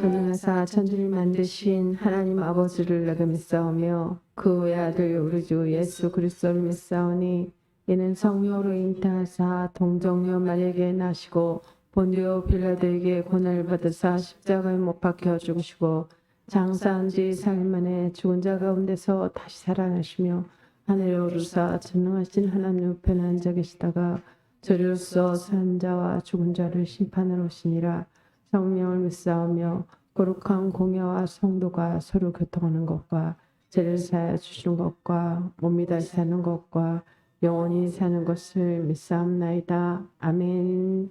전능하사 천지를 만드신 하나님 아버지를 내가 믿사오며 그 외아들 우리 주 예수 그리스도를 믿사오니 이는 성령으로 잉태하사 동정녀 마리아에게 나시고 본디오 빌라도에게 고난을 받으사 십자가에 못 박혀 죽으시고 장사한 지 4일 만에 죽은 자 가운데서 다시 살아나시며 하늘에 오르사 전능하신 하나님 우편에 앉아 계시다가 저리로서 산 자와 죽은 자를 심판하러 오시니라. 성령을 믿사오며 거룩한 공예와 성도가 서로 교통하는 것과 죄를 사하여 주시는 것과 몸이 다시 사는 것과 영원히 사는 것을 믿사옵나이다. 아멘.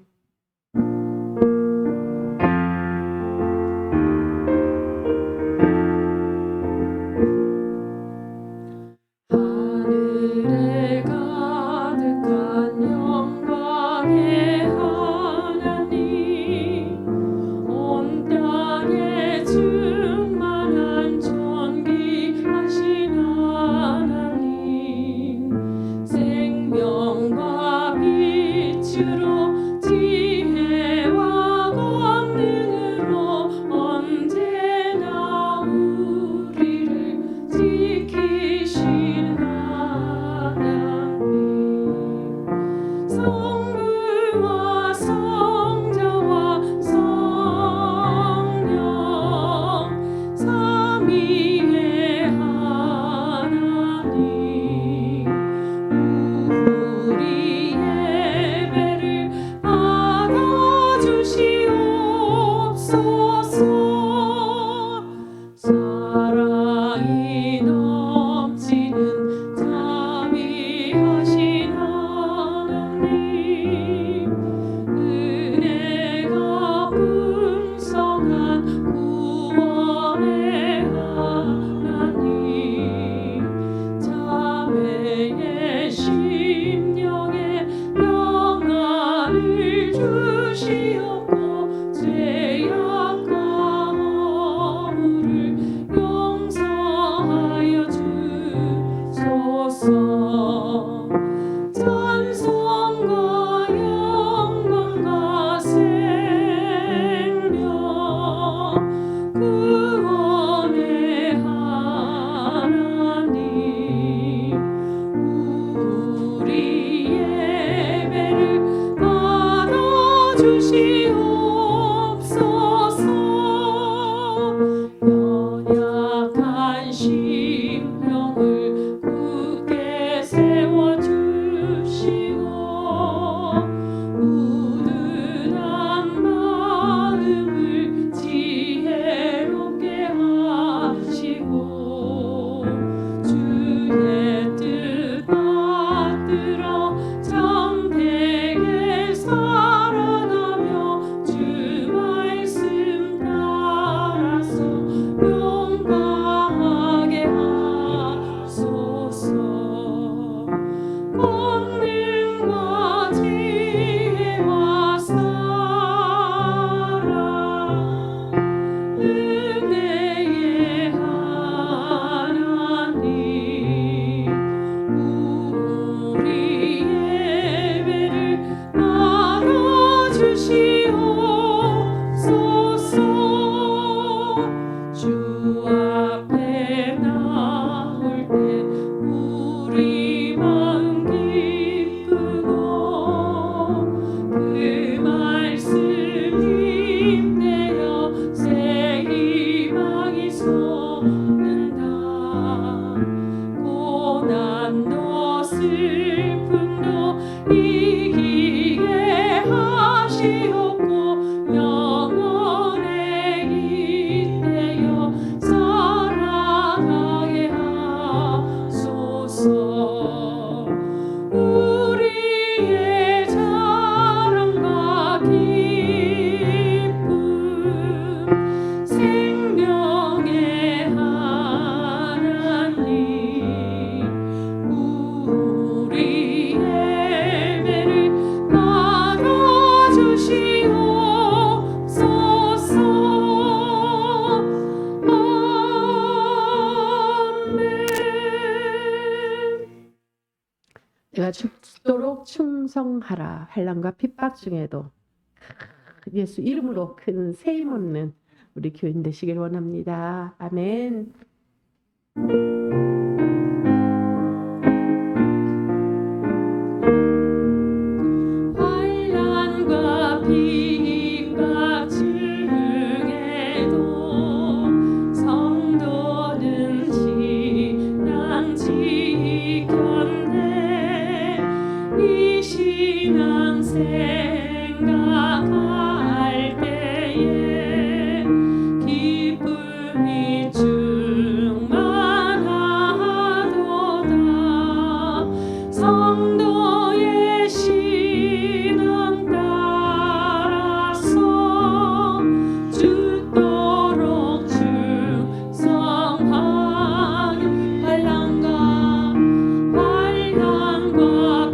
하늘에 가득한 영광의 하나님, 온 땅에 충만한 존귀하신 하나님, 생명과 빛으로 지혜와 권능으로 언제나 우리를 지키신 하나님, 성부와 성자와 성령 삼위의 하나님, 우리 예배를 받아주시옵소서. 사랑이 넘치는 자비하신 하나님, 은혜가 풍성한 구원의 하나님, 자매의 심령에 평안을 주시옵고 죄악과 허물을 용서하여 주소서. 찬송과 영광과 생명 구원의 하나님, 우리 예배를 받아주시옵소서. 연약한 심령을 굳게 세워주시고 우둔한 마음을 지혜롭게 하시고 주의 뜻 받들어 참되게 살아가며 주 말씀 따라서 용감하게 하소서. 권능과 지혜와 사랑, 은혜의 하나님, 우리 예배를 받아주시옵소서. 주 앞에 나올 때 우리 마음 기쁘고 그 말씀 힘내어 새 희망이 솟는다. 고난도 슬픔도 이기게 하시옵고 영원에 잇대어 살아가게 하소서. 우리의 자랑과 기쁨, 생명의 하나님, 우리 예배를 받아주시옵소서. 아멘. 내가 죽도록 충성하라. 환난과 핍박 중에도 예수 이름으로 큰 새 힘 얻는 우리 교인 되시길 원합니다. 아멘. 환난과 핍박 중에도 성도는 신앙 지켰네. 이 신앙 생각할 때에 기쁨이 충만하도다. 성도의 신앙 따라서 죽도록 충성하니 환난과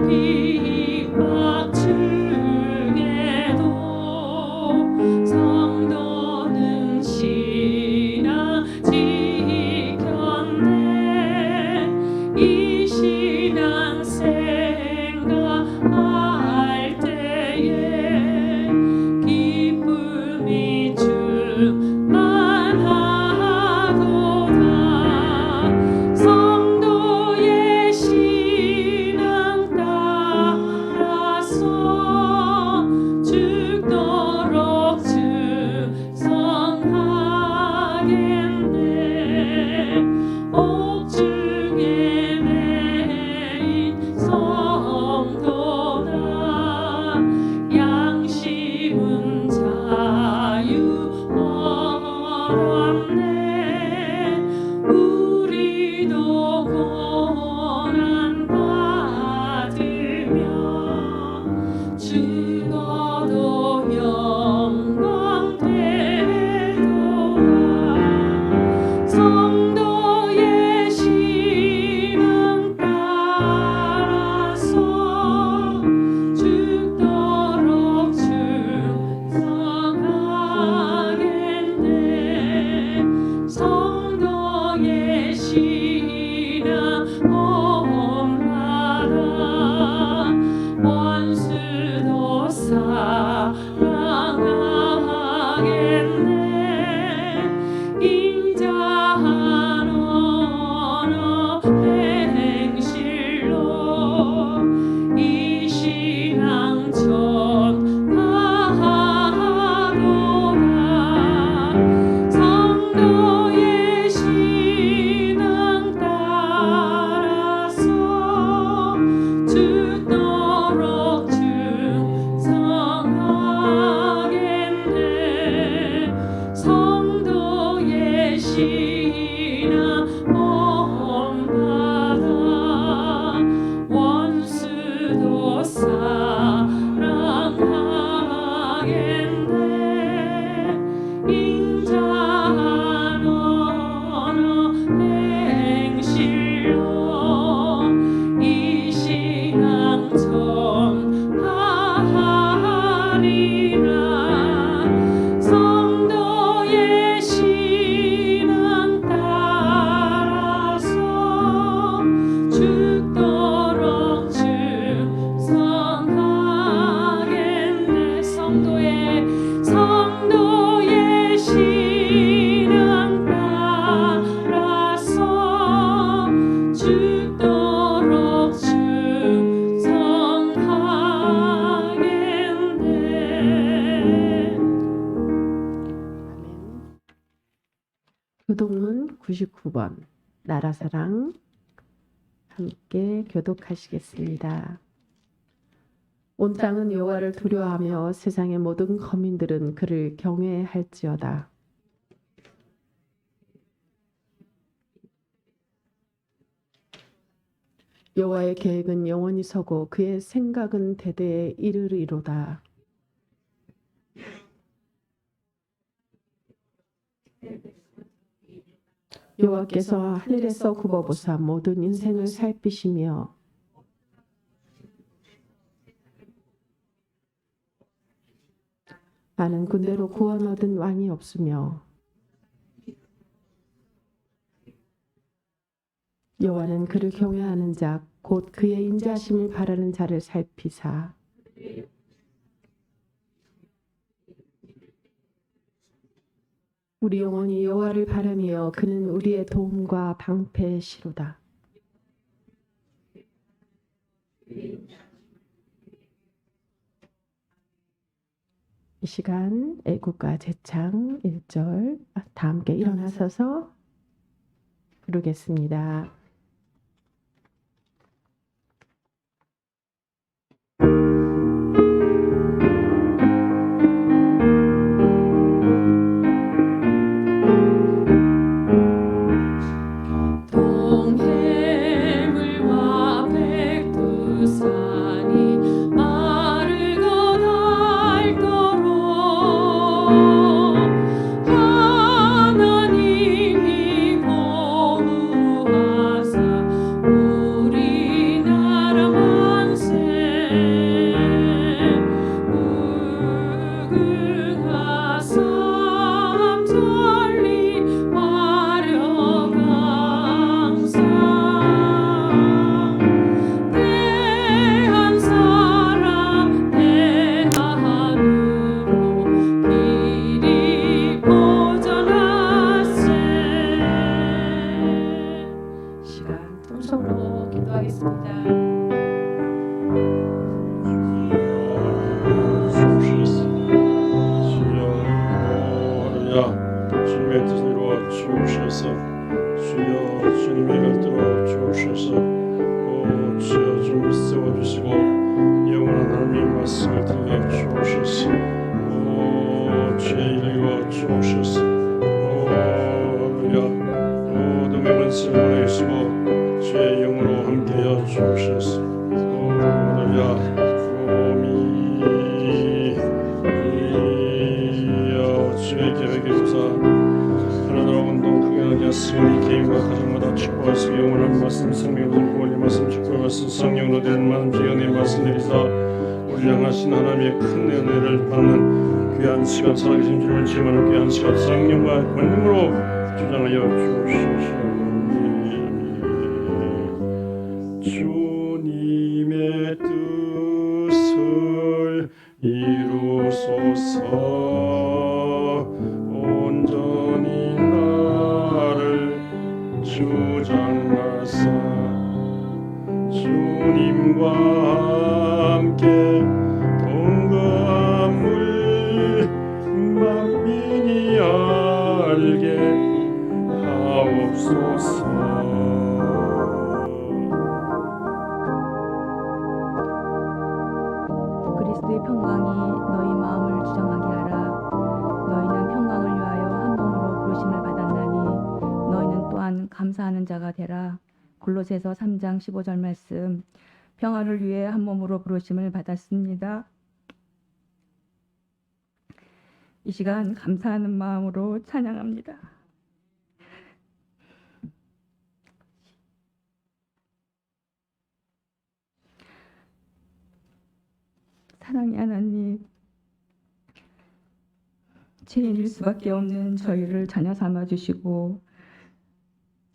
핍박 중에도 성도는 신앙 지켰네. 이 신앙 생각할 때에 기쁨이 충만하도다. 성도의 신앙 따라서 죽도록 충성하겠네. 옥중에 매인 성도다. 양심은 자유롭네. 우리도 고난 받으며 죽어도 영광 되도다. 성도의 신앙 따라서 죽도록 충성하겠네. 성도의 신앙 본받아 원수도 사랑하겠네. 인자한 언어 행실로 이 신앙 전하도다. 성도의 신앙 따라서 죽도록 충성하겠네. 성도의 신앙 본받아 원수도 사랑하겠네. 인자한 언어 행실로 이 신앙 전하리라. 성도의 신앙 따라서 죽도록 충성하겠네. 성도의 신앙 따라서 죽도록 충성하겠네. 교독문 99번 나라사랑 함께 교독하시겠습니다. 온 땅은 여호와를 두려워하며 세상의 모든 거민들은 그를 경외할지어다. 여호와의 계획은 영원히 서고 그의 생각은 대대에 이르리로다. 여호와께서 하늘에서 굽어보사 모든 인생을 살피시며 많은 군대로 구원 얻은 왕이 없으며 여호와는 그를 경외하는 자 곧 그의 인자하심을 바라는 자를 살피사 우리 영혼이 여호와를 바라며 그는 우리의 도움과 방패시로다. 이 시간 애국가 제창 1절 다 함께 일어나서서 부르겠습니다. 동해물과 백두산이 마르고 닳도록 하나님이 보호하사 우리나라 만세 무궁하사 천리 화려강 대한 사람 대하늘로 길이 오전하세. 시간 통성으로 기도하겠습니다. 주님의 뜻을 이루어 주옵소서. 주여 주님의 곁으로 주옵소서. 주여 주님 세워주시고 영원한 하나님의 말씀을 들려 주옵소서. 주의 일을 이루어 주옵소서. 할렐루야. 모든 맹은을 보내주시고 주의 영으로 함께하여 주옵소서. 할렐루야. 주의 계획에 조사 하나나라 운동 구경하게 하시니 개인과 가정마다 축복하시고 영원한 말씀 생명을 구원의 말씀 축복하신 성령으로 된 많은 비연의 말씀 내리사 우리 향하신 하나님의 큰 은혜를 받는 귀한 시간 살아계신 주님을 지금하는 귀한 시간 성령과 권능으로 주장하여 주옵소서. 주님의 뜻을 이루소서. 온전히 나를 주장하사 주님과 함께 동감을 만민이 알게 하옵소서. 그리스도의 평강이 너희 마음을 주장하게 하라. 너희는 평강을 위하여 한 몸으로 부르심을 받았나니 너희는 또한 감사하는 자가 되라. 골로새서 3장 15절 말씀. 평화를 위해 한 몸으로 부르심을 받았습니다. 이 시간 감사하는 마음으로 찬양합니다. 사랑의 하나님, 죄인일 수밖에 없는 저희를 자녀 삼아 주시고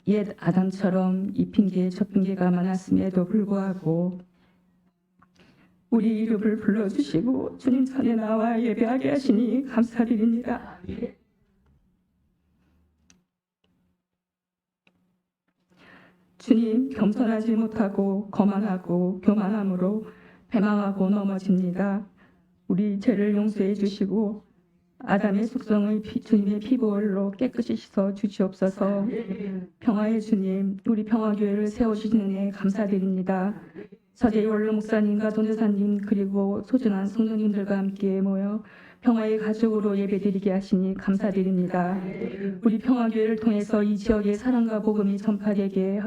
옛 아담처럼 이 핑계 저 핑계가 많았음에도 불구하고 우리 이름을 불러주시고 주님 전에 나와 예배하게 하시니 감사드립니다. 주님, 겸손하지 못하고 거만하고 교만함으로 배망하고 넘어집니다. 우리 죄를 용서해 주시고 아담의 속성을 주님의 피보혈로 깨끗이 씻어 주시옵소서. 평화의 주님, 우리 평화교회를 세워주시는 데 감사드립니다. 서재희 원로 목사님과 전도사님 그리고 소중한 성도님들과 함께 모여 평화의 가족으로 예배드리게 하시니 감사드립니다. 우리 평화교회를 통해서 이 지역의 사랑과 복음이 전파되게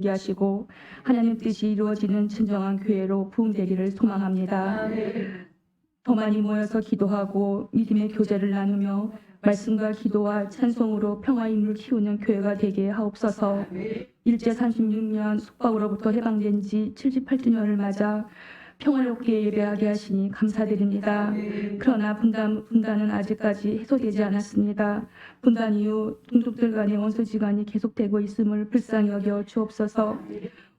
하시고 하나님 뜻이 이루어지는 진정한 교회로 부흥되기를 소망합니다. 더 많이 모여서 기도하고 믿음의 교제를 나누며 말씀과 기도와 찬송으로 평화 인물 키우는 교회가 되게 하옵소서. 일제 36년 속박으로부터 해방된 지 78주년을 맞아 평화롭게 예배하게 하시니 감사드립니다. 그러나 분단은 아직까지 해소되지 않았습니다. 분단 이후 동족들 간의 원수지간이 계속되고 있음을 불쌍히 여겨 주옵소서.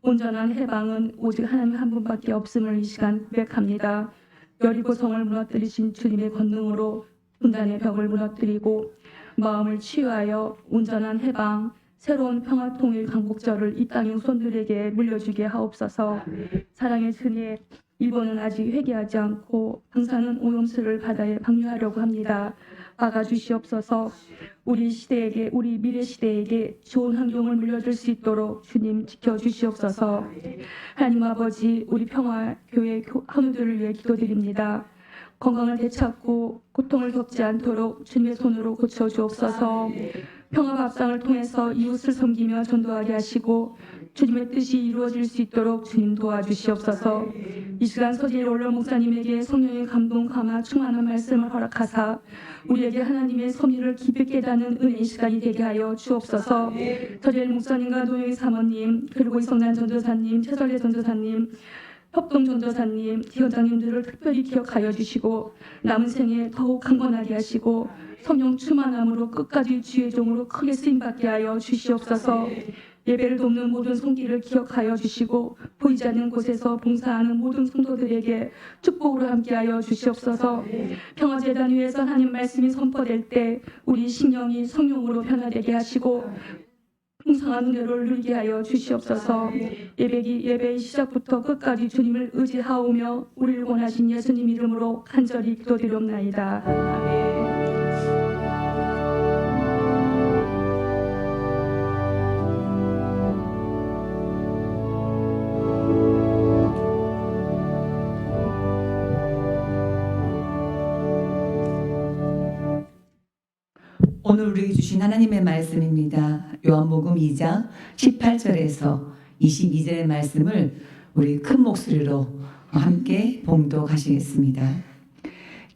온전한 해방은 오직 하나님 한 분밖에 없음을 이 시간 고백합니다. 여리고 성을 무너뜨리신 주님의 권능으로 분단의 벽을 무너뜨리고 마음을 치유하여 온전한 해방, 새로운 평화 통일 강국절을 이 땅의 후손들에게 물려주게 하옵소서. 사랑의 주님, 일본은 아직 회개하지 않고 방사능 오염수를 바다에 방류하려고 합니다. 막아주시옵소서. 우리 시대에게, 우리 미래 시대에게 좋은 환경을 물려줄 수 있도록 주님 지켜주시옵소서. 하나님 아버지, 우리 평화교회 한우들을 위해 기도드립니다. 건강을 되찾고 고통을 겪지 않도록 주님의 손으로 고쳐주옵소서. 평화밥상을 통해서 이웃을 섬기며 전도하게 하시고 주님의 뜻이 이루어질 수 있도록 주님 도와주시옵소서. 이 시간 서지일 올러 목사님에게 성령의 감동, 감화, 충만한 말씀을 허락하사 우리에게 하나님의 섭리를 깊이 깨닫는 은혜의 시간이 되게 하여 주옵소서. 서지일 목사님과 노영희 사모님, 그리고 이성난 전도사님, 최설례 전도사님, 협동 전도사님, 기원장님들을 특별히 기억하여 주시고 남은 생에 더욱 강건하게 하시고 성령 충만함으로 끝까지 주의 종으로 크게 쓰임받게 하여 주시옵소서. 예배를 돕는 모든 손길을 기억하여 주시고 보이지 않는 곳에서 봉사하는 모든 성도들에게 축복으로 함께하여 주시옵소서. 평화재단 위에서 하나님 말씀이 선포될 때 우리 신령이 성령으로 변화되게 하시고 풍성한 은혜를 누리게 하여 주시옵소서. 예배의 시작부터 끝까지 주님을 의지하오며 우리를 원하신 예수님 이름으로 간절히 기도드리옵나이다. 아멘. 오늘 우리에게 주신 하나님의 말씀입니다. 요한복음 2장 18절에서 22절의 말씀을 우리 큰 목소리로 함께 봉독하시겠습니다.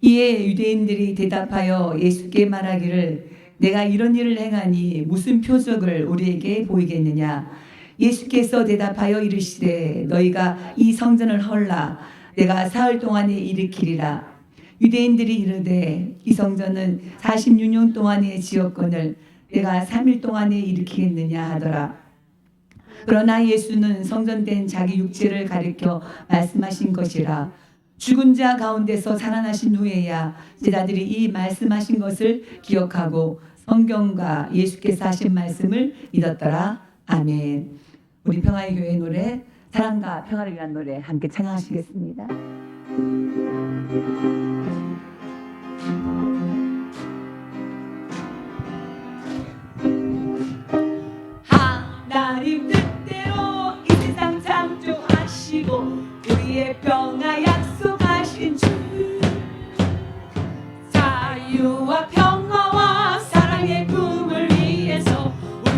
이에 유대인들이 대답하여 예수께 말하기를 내가 이런 일을 행하니 무슨 표적을 우리에게 보이겠느냐. 예수께서 대답하여 이르시되 너희가 이 성전을 헐라 내가 사흘 동안에 일으키리라. 유대인들이 이르되 이 성전은 46년 동안의 지었건을 내가 3일 동안에 일으키겠느냐 하더라. 그러나 예수는 성전된 자기 육체를 가리켜 말씀하신 것이라. 죽은 자 가운데서 살아나신 후에야 제자들이 이 말씀하신 것을 기억하고 성경과 예수께서 하신 말씀을 믿었더라. 아멘. 우리 평화의 교회 노래 사랑과 평화를 위한 노래 함께 찬양하시겠습니다. 하나님 뜻대로 이 세상 창조하시고 우리의 평화 약속하신 주 자유와 평화와 사랑의 꿈을 위해서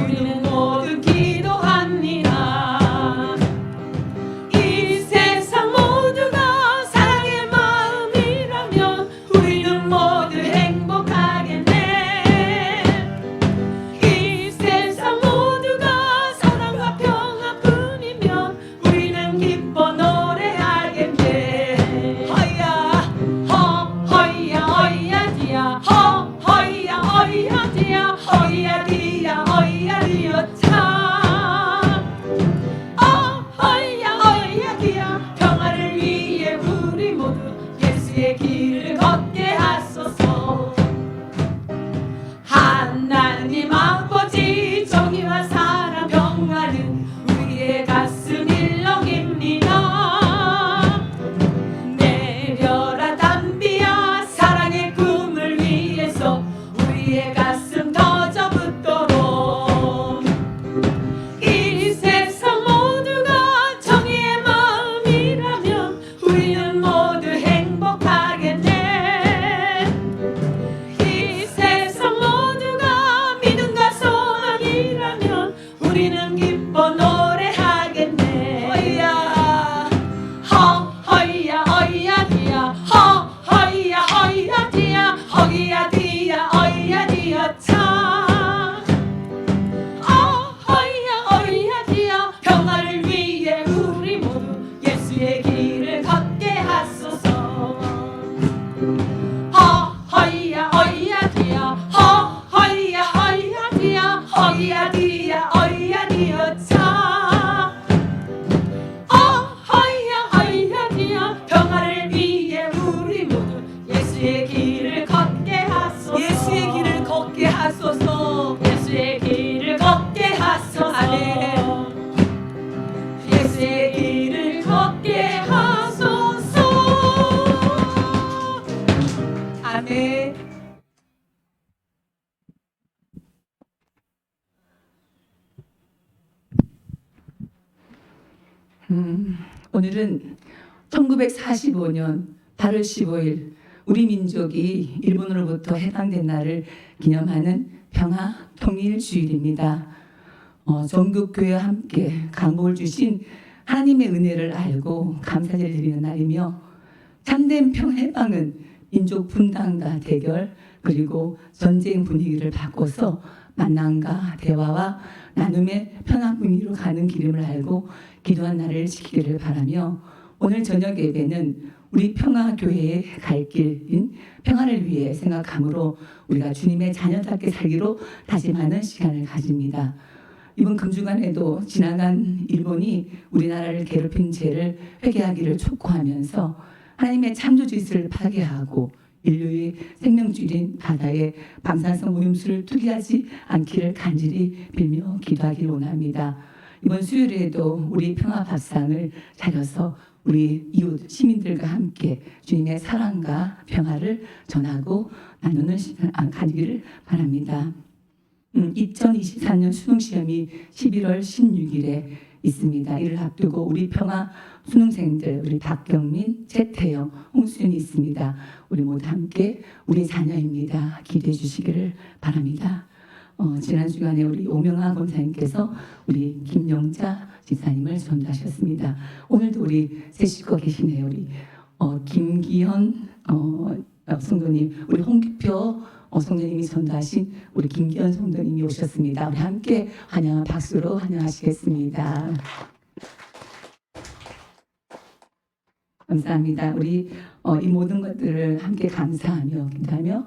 우리는 모두 기도합니다. 이 세상 모두가 사랑의 마음이라면 우리는 모두 행복하겠네. 이 세상 모두가 사랑과 평화뿐이면 우리는 기뻐 노래하겠네. 허야 허야 허야 디야 허야 허야 디야 허야 디야 허야 디야 참 허야 허야 디야 평화를 위해 우리 모두 예수의 길을 걷게 하소서. 하나님 아버지 정의와 사랑 평화는 우리의 가슴 일렁입니다. 내려라 담비야 사랑의 꿈을 위해서 우리의 가슴 터져붙도록 이 세상 모두가 정의의 마음이라면 우리는 모두 행복하겠네. 이 세상 모두가 믿음과 소망이라면 우리는 기뻐 노래하겠네. 허야 허야 허야 디야 허야 허야 디야 허야 디야 허야 디야 참 허야 허야 디야 평화를 위해 우리 모두 예수의 길을 걷게 하소서. 허야 허야 디야 허야 허야 디야 허야 디야 허야 디야 참 허야 허야 디야 평화를 위해 우리 모두 예수의 길을 걷게 하소서. 예수의 길을 걷게 하소서. 오늘은 1945년 8월 15일 우리 민족이 일본으로부터 해방된 날을 기념하는 평화 통일 주일입니다. 전국교회와 함께 강복을 주신 하나님의 은혜를 알고 감사를 드리는 날이며 참된 평해방은 민족 분단과 대결 그리고 전쟁 분위기를 바꿔서 만남과 대화와 나눔의 편한 분위기로 가는 길임을 알고 기도한 날을 지키기를 바라며 오늘 저녁 예배는 우리 평화교회의 갈 길인 평화를 위해 생각함으로 우리가 주님의 자녀답게 살기로 다짐하는 시간을 가집니다. 이번 금주간에도 지나간 일본이 우리나라를 괴롭힌 죄를 회개하기를 촉구하면서 하나님의 창조주의를 파괴하고 인류의 생명줄인 바다에 방사성 오염수를 투기하지 않기를 간절히 빌며 기도하기를 원합니다. 이번 수요일에도 우리 평화밥상을 차려서 우리 이웃 시민들과 함께 주님의 사랑과 평화를 전하고 나누는 시간 가지기를 바랍니다. 2024년 수능시험이 11월 16일에 있습니다. 이를 앞두고 우리 평화 수능생들 우리 박경민, 최태영, 홍수연이 있습니다. 우리 모두 함께 우리 자녀입니다. 기대해 주시기를 바랍니다. 지난 주간에 우리 오명하 권사님께서 우리 김영자 집사님을 전도하셨습니다. 오늘도 우리 새 식구 계시네요. 우리 김기현 성도님, 우리 홍기표 성도님이 전도하신 우리 김기현 성도님이 오셨습니다. 우리 함께 환영 박수로 환영하시겠습니다. 감사합니다. 우리 이 모든 것들을 함께 감사하며 기도하며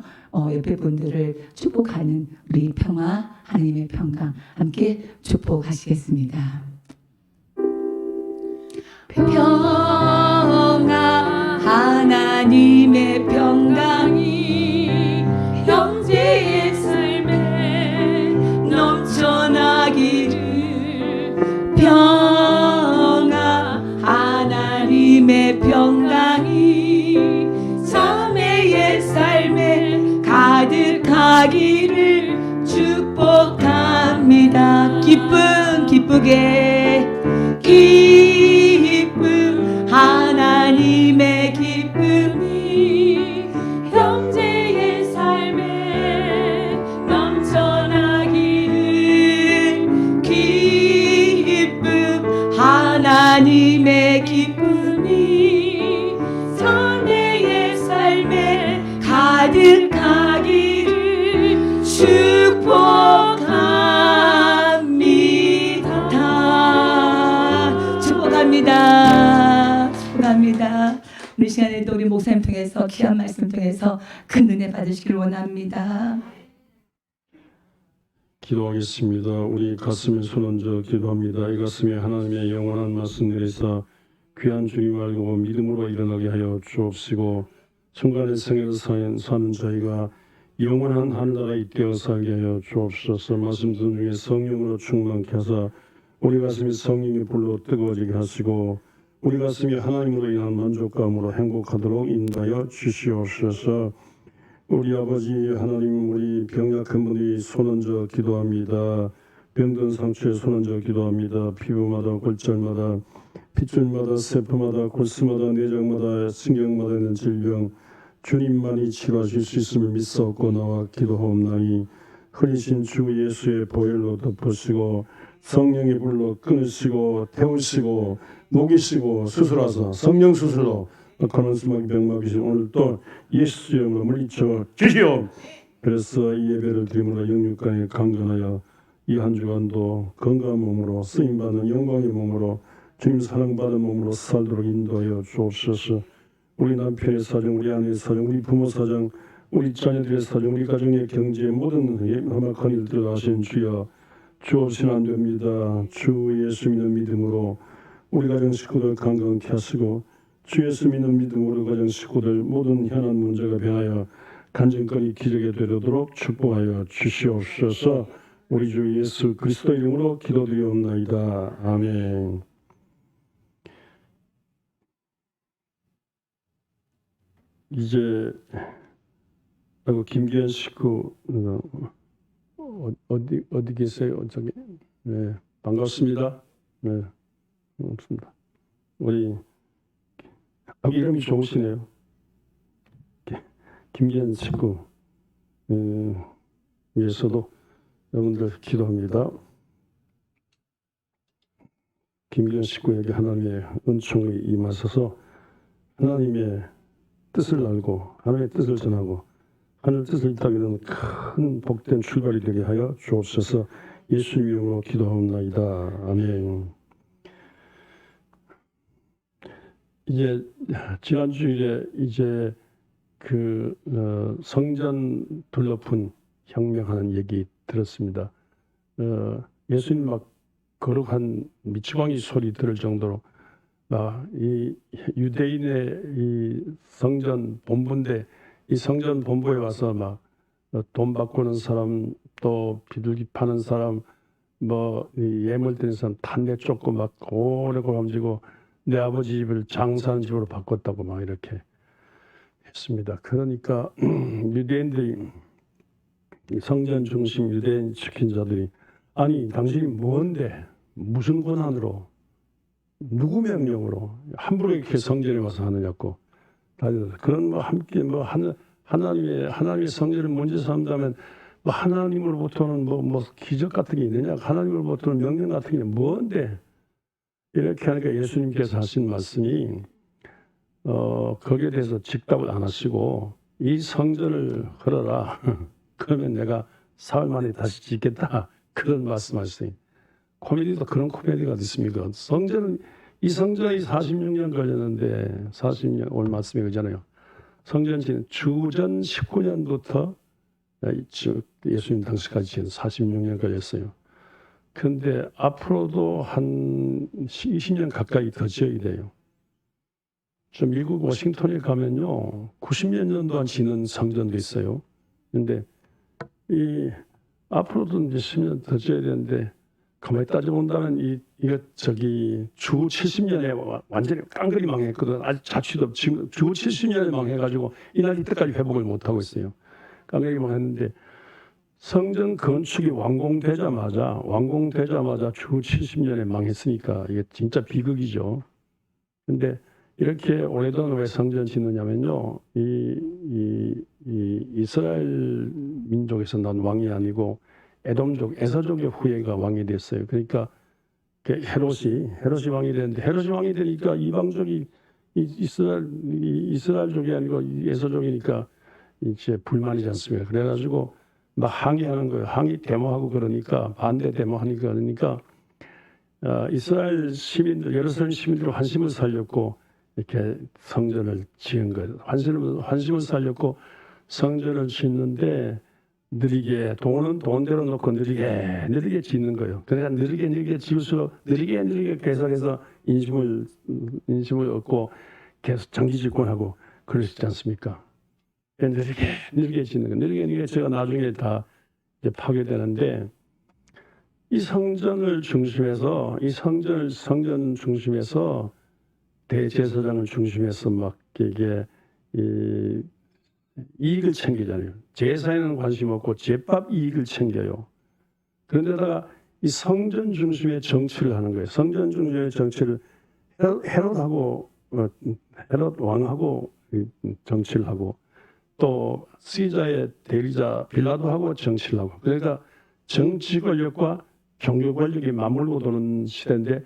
옆에 분들을 축복하는 우리 평화 하나님의 평강 함께 축복하시겠습니다. 평화 하나님의 평강이 형제의 삶에 넘쳐나기를 평화 하나님의 평강이 자매의 삶에 가득하기를 축복합니다. 기쁘게 기쁨 하나님의 기쁨이 형제의 삶에 넘쳐나기를 기쁨 하나님의 기쁨이 자매의 삶에 가득하기를 축복합니다. 우리 시간에도 우리 목사님 통해서 귀한 말씀 통해서 큰 은혜 받으시길 원합니다. 기도하겠습니다. 우리 가슴에 손 얹어 기도합니다. 이 가슴에 하나님의 영원한 말씀 내리사 귀한 주님 알고 믿음으로 일어나게 하여 주옵시고 천간의 생애를 사는 저희가 영원한 하늘나라에 떼어 살게 하여 주옵소서. 말씀 듣는 중에 성령으로 충만케 하사 우리 가슴이 성령의 불로 뜨거워지게 하시고 우리 가슴이 하나님으로 인한 만족감으로 행복하도록 인도하여 주시옵소서. 우리 아버지 하나님, 우리 병약한 분이 손 얹어 기도합니다. 병든 상처에 손 얹어 기도합니다. 피부마다 골절마다 핏줄마다 세포마다 골수마다 내장마다 신경마다 있는 질병 주님만이 치료하실 수 있음을 믿사옵고 나와 기도하옵나니 흐리신 주 예수의 보혈로 덮으시고 성령의 불로 끊으시고 태우시고 녹이시고 수술하사 성령 수술로 악한 수막이 병막이신 오늘 또 예수 이름으로 물리쳐 주시오. 그래서 이 예배를 드림으로 영육간에 강건하여 이 한 주간도 건강한 몸으로 쓰임받는 영광의 몸으로 주님 사랑받은 몸으로 살도록 인도하여 주옵소서. 우리 남편의 사정, 우리 아내의 사정, 우리 부모 사정, 우리 자녀들의 사정, 우리 가정의 경제 모든 험악한 일들을 아신 주여 주 없이는 안 됩니다. 주 예수 믿는 믿음으로 우리 가정 식구들 건강케 하시고 주 예수 믿는 믿음으로 가정 식구들 모든 현안 문제가 변하여 간증거리 기적이 되도록 축복하여 주시옵소서. 우리 주 예수 그리스도 이름으로 기도드리옵나이다. 아멘. 이제 김기현 식구 어디 계세요? 저기 네 반갑습니다. 네 반갑습니다. 우리 이름이 좋으시네요. 김기현 식구 위해서도 여러분들 기도합니다. 김기현 식구에게 하나님의 은총이 임하셔서 하나님의 뜻을 알고 하나님의 뜻을 전하고 하늘 뜻을 이루는 큰 복된 출발이 되게 하여 주옵소서. 예수 이름으로 기도하옵나이다. 아멘. 이제 지난 주일에 이제 그 성전 둘러픈 혁명하는 얘기 들었습니다. 예수님 막 거룩한 미치광이 소리 들을 정도로 막 이 유대인의 이 성전 본부인데 이 성전 본부에 와서 막 돈 바꾸는 사람 또 비둘기 파는 사람 뭐 예물 드리는 사람 탄내 쫓고 막 고래고래 움직이고 내 아버지 집을 장사하는 집으로 바꿨다고 막 이렇게 했습니다. 그러니까 유대인들이 성전 중심 유대인 지킨 자들이 아니 당신이 뭔데 무슨 권한으로 누구 명령으로 함부로 이렇게 성전에 와서 하느냐고 그런 뭐 함께 뭐 하나님의 성전을 먼저 삼다면 뭐 하나님으로부터는 뭐 기적 같은 게 있느냐 하나님으로부터는 명령 같은 게 뭔데 이렇게 하니까 예수님께서 하신 말씀이 거기에 대해서 직답을 안 하시고 이 성전을 걸어라 그러면 내가 사흘 만에 다시 짓겠다 그런 말씀하셨어요. 코미디도 그런 코미디가 어디 있습니까? 이 성전이 46년 걸렸는데 40년 오늘 말씀에 그잖아요. 성전 지은 주전 19년부터 예수님 당시까지 지은 46년 걸렸어요. 그런데 앞으로도 한 20년 가까이 더 지어야 돼요. 좀 미국 워싱턴에 가면요 90몇 년 동안 지는 성전도 있어요. 그런데 이 앞으로도 이제 10년 더 지어야 되는데 가만히 따져본다면 이거 저기 주 70년에 완전히 깡그리 망했거든. 아직 자취도 지금 주 70년에 망해가지고 이날 이때까지 회복을 못 하고 있어요. 깡그리 망했는데 성전 건축이 완공되자마자 주 70년에 망했으니까 이게 진짜 비극이죠. 근데 이렇게 오래동안 왜 성전 짓느냐면요, 이 이스라엘 민족에서 난 왕이 아니고 에돔족, 에서족의 후예가 왕이 됐어요. 그러니까 헤롯이 왕이 됐는데 헤롯이 왕이 되니까 이방족이 이스라엘족이 아니고 에서족이니까 이제 불만이지 않습니까? 그래가지고 막 항의하는 거예요. 항의 데모하고 그러니까 반대 데모하니까 그러니까 이스라엘 시민들, 예루살렘 시민들 환심을 살렸고 이렇게 성전을 지은 거예요. 환심을 살렸고 성전을 짓는데 느리게 돈대로 놓고 느리게 짓는 거예요. 그러니까 느리게 지을수록 느리게 계속해서 인심을 얻고 계속 장기 집권하고 그러시지 않습니까? 느리게 짓는 거. 느리게 제가 나중에 다 이제 파괴되는데 이 성전을 중심해서 성전 중심해서 대제사장을 중심해서 막 이게 이익을 챙기잖아요. 제사에는 관심 없고 제밥 이익을 챙겨요. 그런데다가 이 성전 중심의 정치를 하는 거예요. 성전 중심의 정치를 헤롯 왕하고 정치를 하고 또 시자의 대리자 빌라도하고 정치를 하고 그러니까 정치 권력과 종교 권력이 맞물고 도는 시대인데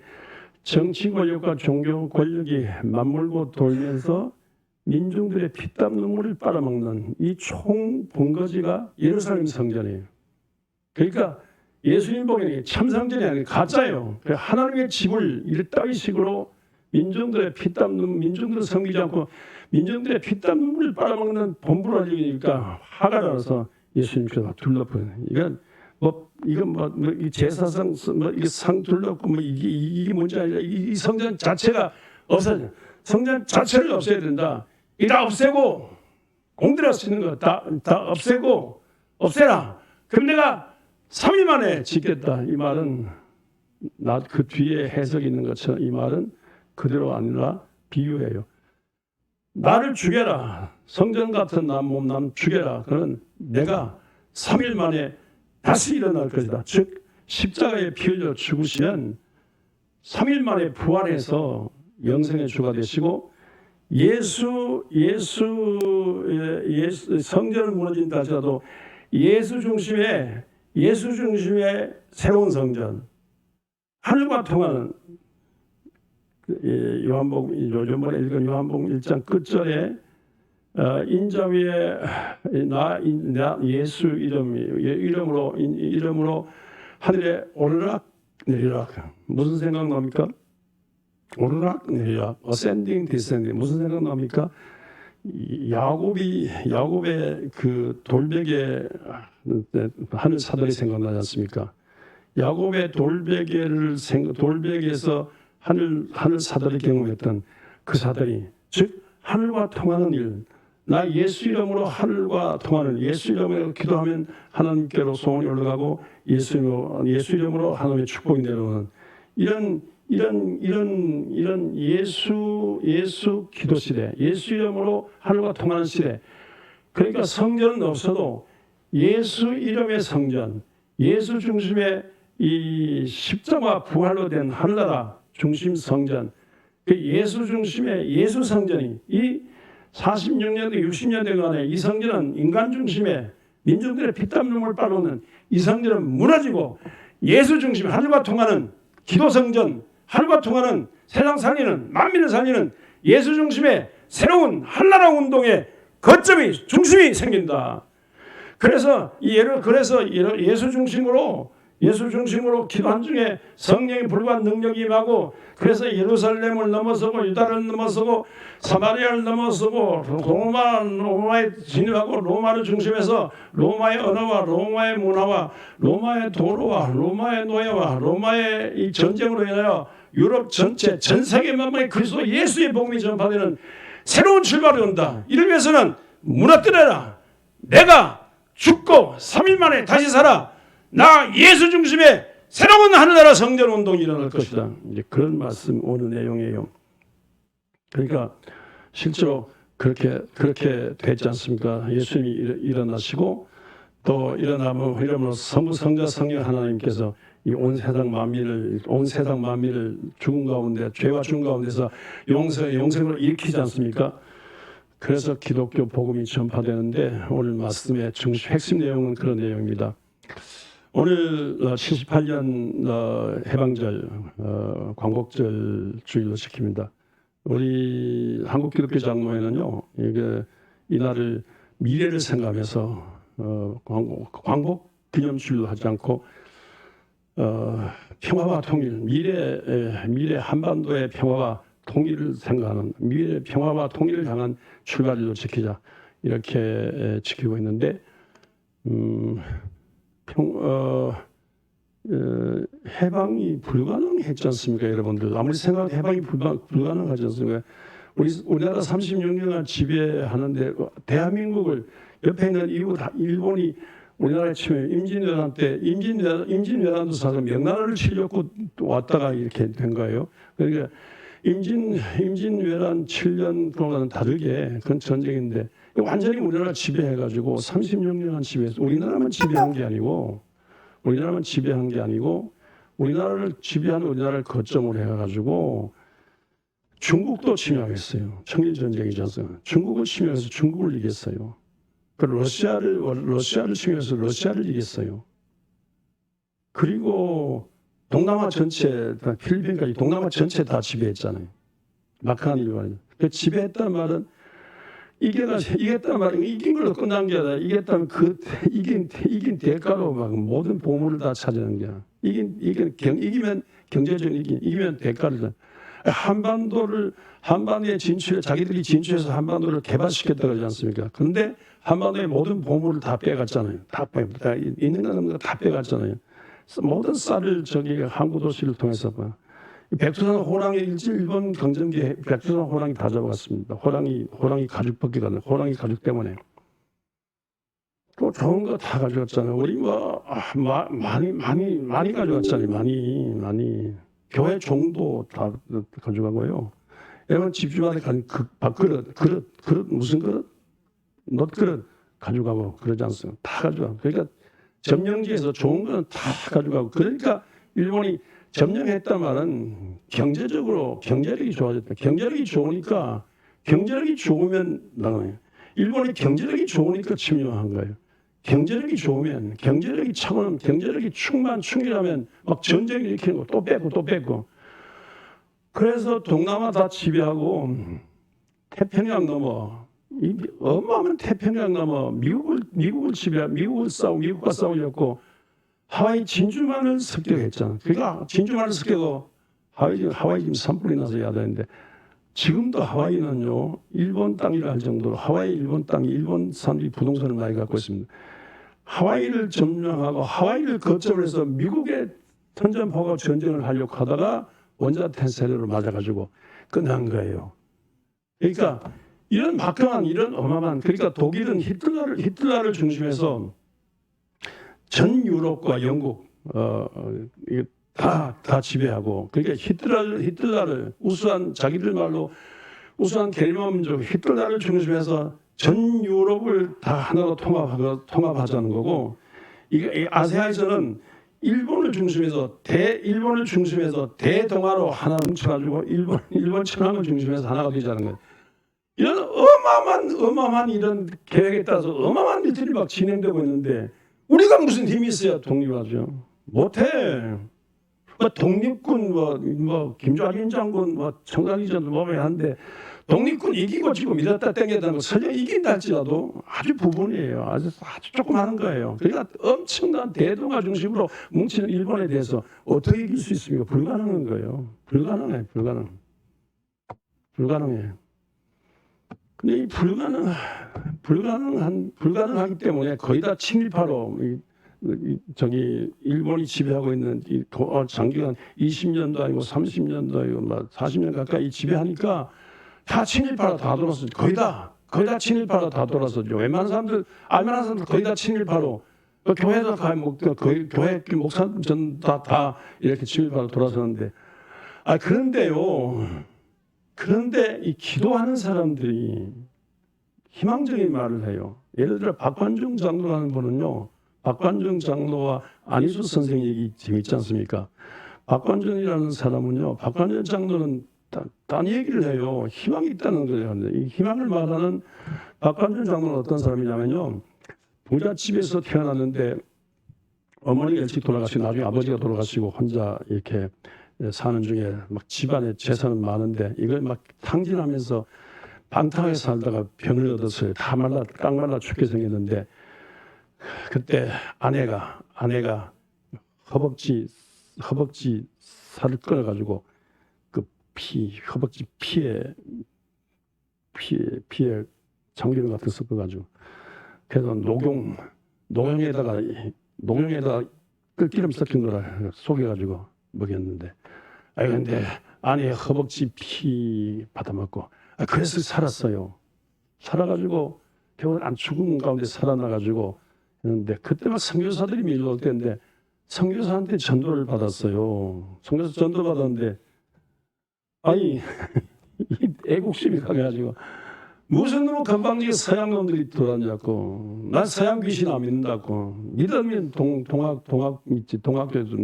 정치 권력과 종교 권력이 맞물고 돌면서 민중들의 피땀 눈물을 빨아먹는 이 총 본거지가 예루살렘 성전이에요. 그러니까 예수님 보기에는 참성전이 아니라 가짜예요. 하나님의 집을 이따위 식으로 민중들의 민중들을 섬기지 않고 민중들의 피땀 눈물을 빨아먹는 본부로 알리니까 화가 나서 예수님께서 둘러버려요. 이건 이 제사상 이게 상 둘러고 이게 뭔지 알죠? 이 성전 자체가 없어져. 성전 자체를 없애야 된다. 이 다 없애고 공들여 쓰는 거 다 없애고 없애라. 그럼 내가 3일 만에 짓겠다. 이 말은 그 뒤에 해석이 있는 것처럼 이 말은 그대로 아니라 비유예요. 나를 죽여라. 성전 같은 남 죽여라. 그러면 내가 3일 만에 다시 일어날 것이다. 즉 십자가에 피 흘려 죽으시면 3일 만에 부활해서 영생의 주가 되시고 예수 성전은 무너진다 하더라도 예수 중심의 새로운 성전, 하늘과 통하는 요한복음 요즘번에 읽은 요한복음 1장 끝절에 인자 위에 나 예수 이름으로 하늘에 오르락 내리락. 무슨 생각 납니까? 오르락 내리락, ascending, descending. 무슨 생각 납니까? 야곱의 그 돌베개 하늘 사다리 생각나지 않습니까? 야곱의 돌베개에서 하늘 사다리 경험했던 그 사다리, 즉 하늘과 통하는 일. 나 예수 이름으로 하늘과 통하는, 예수 이름으로 기도하면 하나님께로 소원이 올라가고 예수 이름으로 하나님의 축복이 내려오는 이런 예수 기도 시대, 예수 이름으로 하늘과 통하는 시대. 그러니까 성전은 없어도 예수 이름의 성전, 예수 중심의 이 십자가 부활로 된 하늘나라 중심 성전, 그 예수 중심의 예수 성전이 이 46년대, 60년대간에 이 성전은 인간 중심의 민중들의 피땀 눈물 빨아오는 이 성전은 무너지고 예수 중심 하늘과 통하는 기도 성전, 하늘과 통하는 세상 살리는 만민을 살리는 예수 중심의 새로운 한나라 운동의 거점이 중심이 생긴다. 그래서 예수 중심으로 기도한 중에 성령의 불과 능력이 임하고, 그래서 예루살렘을 넘어서고 유다를 넘어서고 사마리아를 넘어서고 로마에 진입하고 로마를 중심해서 로마의 언어와 로마의 문화와 로마의 도로와 로마의 노예와 로마의 이 전쟁으로 인하여 유럽 전체 전 세계 만방에 그리스도 예수의 복음이 전파되는 새로운 출발이 온다. 이를 위해서는 무너뜨려라. 내가 죽고 3일 만에 다시 살아. 나 예수 중심의 새로운 하늘나라 성전 운동이 일어날 것이다. 이제 그런 말씀 오늘 내용이에요. 그러니까 실제로 그렇게 되지 않습니까? 예수님이 일어나시고 또 일어남으로 성부 성자 성령 하나님께서 이 온 세상 만민을 죽음 가운데 죄와 죽음 가운데서 영생으로 일으키지 않습니까? 그래서 기독교 복음이 전파되는데 오늘 말씀의 핵심 내용은 그런 내용입니다. 오늘 78년 해방절 광복절 주일로 지킵니다. 우리 한국 기독교 장로회는요, 이날을 미래를 생각하면서 광복 기념주일로 하지 않고 평화와 통일, 미래 한반도의 평화와 통일을 생각하는 미래 평화와 통일을 향한 출발일로 지키자, 이렇게 지키고 있는데 해방이 불가능했지 않습니까, 여러분들? 아무리 생각해도 해방이 불가능하지 않습니까? 우리나라 36년간 지배하는데 대한민국을 옆에 있는 일본이 우리나라에 치면 임진왜란 때 임진왜란도 사실 명나라를 치려고 왔다가 이렇게 된 거예요. 그러니까 임진왜란 7년 동안은 다르게 그런 전쟁인데 완전히 우리나라 지배해가지고 36년간 지배해서 우리나라만 지배한 게 아니고 우리나라를 지배하는 우리나라를 거점으로 해가지고 중국도 침략했어요. 청일전쟁이지 않습니까? 중국을 침략해서 중국을 이겼어요. 그 러시아를 침략해서 러시아를 이겼어요. 그리고 동남아 전체, 필리핀까지 동남아 전체 다 지배했잖아요. 막한 일반이. 그 지배했다는 말은 이겼다는 말은 이긴 걸로 끝난 게 아니라 이겼다면 이긴 대가로 막 모든 보물을 다 차지하는 게 아니라 이기면 경제적인 이기면 대가를 한반도에 자기들이 진출해서 한반도를 개발시켰다고 하지 않습니까? 그런데 한반도의 모든 보물을 다 빼갔잖아요. 있는 거 다 빼갔잖아요. 모든 쌀을 항구 도시를 통해서 백두산 호랑이 일본 경전기에 백두산 호랑이 다 잡아갔습니다. 호랑이 가죽밖에 안 돼. 호랑이 가죽 때문에. 또 좋은 거 다 가져갔잖아요. 우리 많이 가져갔잖아요. 많이. 교회 종도 다 가져가고요. 여러분 집주마다 가진 밥그릇, 무슨 그릇? 놋그릇 가져가고 그러지 않습니까? 다 가져가고. 그러니까 점령지에서 좋은 거는 다 가져가고. 그러니까 일본이 점령했단 말은 경제적으로 경제력이 좋아졌다. 경제력이 좋으니까 경제력이 좋으면 나가요. 일본이 경제력이 좋으니까 침략한 거예요. 경제력이 좋으면 경제력이 차고는 경제력이 충분하면 막 전쟁 일으키는 거 또 뺏고 또 뺏고. 그래서 동남아 다 지배하고 태평양 넘어 이 어마어마한 태평양 넘어 미국을 지배하고 미국과 싸우려고 하와이 진주만을 습격했잖아. 그러니까 진주만을 습격하고 하와이 지금 산불이 나서 해야 되는데 지금도 하와이는요 일본 땅이라 할 정도로 하와이 일본 땅이 일본 사람들이 부동산을 많이 갖고 있습니다. 하와이를 점령하고 하와이를 거점으로 해서 미국의 선전포고 전쟁을 하려고 하다가 원자탄 세례로 맞아가지고 끝난 거예요. 그러니까 이런 막강한 이런 어마어마한 그러니까 독일은 히틀러를 중심해서 전 유럽과 영국 다 지배하고 그러니까 히틀러를 우수한 자기들 말로 우수한 게르만민족 히틀러를 중심해서 전 유럽을 다 하나로 통합하자는 거고 이게 아세아에서는 일본을 중심해서 대동아로 하나 뭉쳐가지고 일본 천황을 중심해서 하나가 되자는 거예요. 이런 어마어마한 이런 계획에 따라서 어마어마한 일들이 막 진행되고 있는데 우리가 무슨 힘이 있어야 독립하죠? 못해. 독립군 김좌진 장군 청산이전 한데 독립군 이기고 지금 이랬다 땡겼다는 거 설령 이긴다 할지라도 아주 부분이에요. 아주 조금 하는 거예요. 그러니까 엄청난 대동아 중심으로 뭉치는 일본에 대해서 어떻게 이길 수 있습니까? 불가능한 거예요. 불가능해. 근데 이 불가능하기 때문에 거의 다 친일파로 일본이 지배하고 있는 장기간 20년도 아니고 30년도 아니고 40년 가까이 지배하니까 다 친일파로 다 돌아서 거의 다 친일파로 다 돌아서죠. 웬만한 사람들 알만한 사람들 거의 다 친일파로 교회도 거의 교회 목사 전 다 이렇게 친일파로 돌아서는데 그런데 이 기도하는 사람들이 희망적인 말을 해요. 예를 들어 박관중 장로라는 분은요. 박관중 장로와 안희수 선생 얘기 재밌지 않습니까? 박관중이라는 사람은요. 박관중 장로는 딴 얘기를 해요. 희망이 있다는 거예요. 이 희망을 말하는 박관중 장로는 어떤 사람이냐면요. 부잣집에서 태어났는데 어머니가 일찍 돌아가시고 나중에 아버지가 돌아가시고 혼자 이렇게 사는 중에 막 집안에 재산은 많은데 이걸 막 탕진하면서 방탕하게 살다가 병을 얻었어요. 다 깡말라 죽게 생겼는데 그때 아내가 허벅지 살을 끊어가지고 그 허벅지 피에 참기름 같은 거 섞어가지고 그래서 녹용에다가 끓기름 섞인 거를 속여가지고 먹였는데 근데 아내 허벅지 피 받아먹고 그래서 살았어요. 살아가지고 겨우 안 죽은 가운데 살아나가지고 했는데 그때 막 선교사들이 밀려올 때인데 선교사한테 전도를 받았어요. 선교사 전도 받았는데 이 애국심이 강해가지고 무슨 놈의 건방지게 서양 놈들이 돌아다녔고 난 서양 귀신 안 믿는다고 믿으면 동학 믿지 동학교에서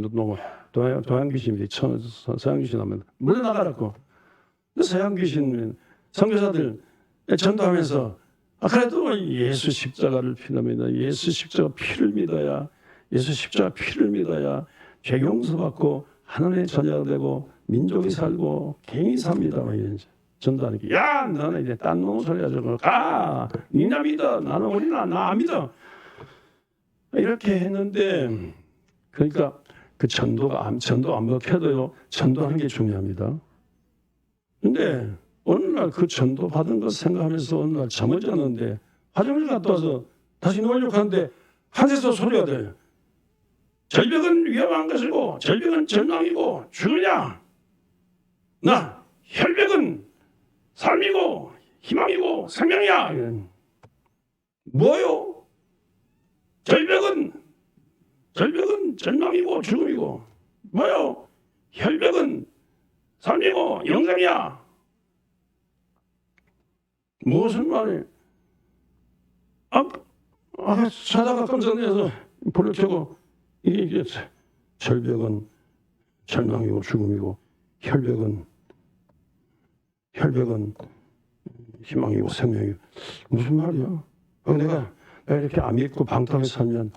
동양 귀신이 서양 귀신 안 믿는다 물러나가라고. 서양 귀신 선교사들 전도하면서 그래도 예수 십자가를 믿습니다. 예수 십자가 피를 믿어야 예수 십자가 피를 믿어야 죄 용서받고 하나님의 자녀가 되고 민족이 살고 개인이 삽니다. 전도하니까 야 너는 이제 딴 놈 소리 하지 말고 니나 믿어 나는 우리나 나 안 믿어 이렇게 했는데 그러니까 그 전도 안 먹혀도요 전도하는 게 중요합니다. 근데 어느 날 그 전도 받은 것 생각하면서 어느 날 잠을 잤는데 화장실 갔다 와서 다시 누우려고 하는데 하늘에서 소리가 들려요. 절벽은 위험한 것이고 절벽은 절망이고 죽으냐 나 혈벽은 삶이고 희망이고 생명이야. 뭐요? 절벽은 절망이고 죽음이고 뭐요? 혈벽은 삶이고 영생이야. 무슨 말이? 자다가 깜짝 놀라서 불을 켜고 이게 절벽은 절망이고 죽음이고 혈백은 희망이고 생명이고 무슨 말이야? 내가 이렇게 안 믿고 방탕하게 살면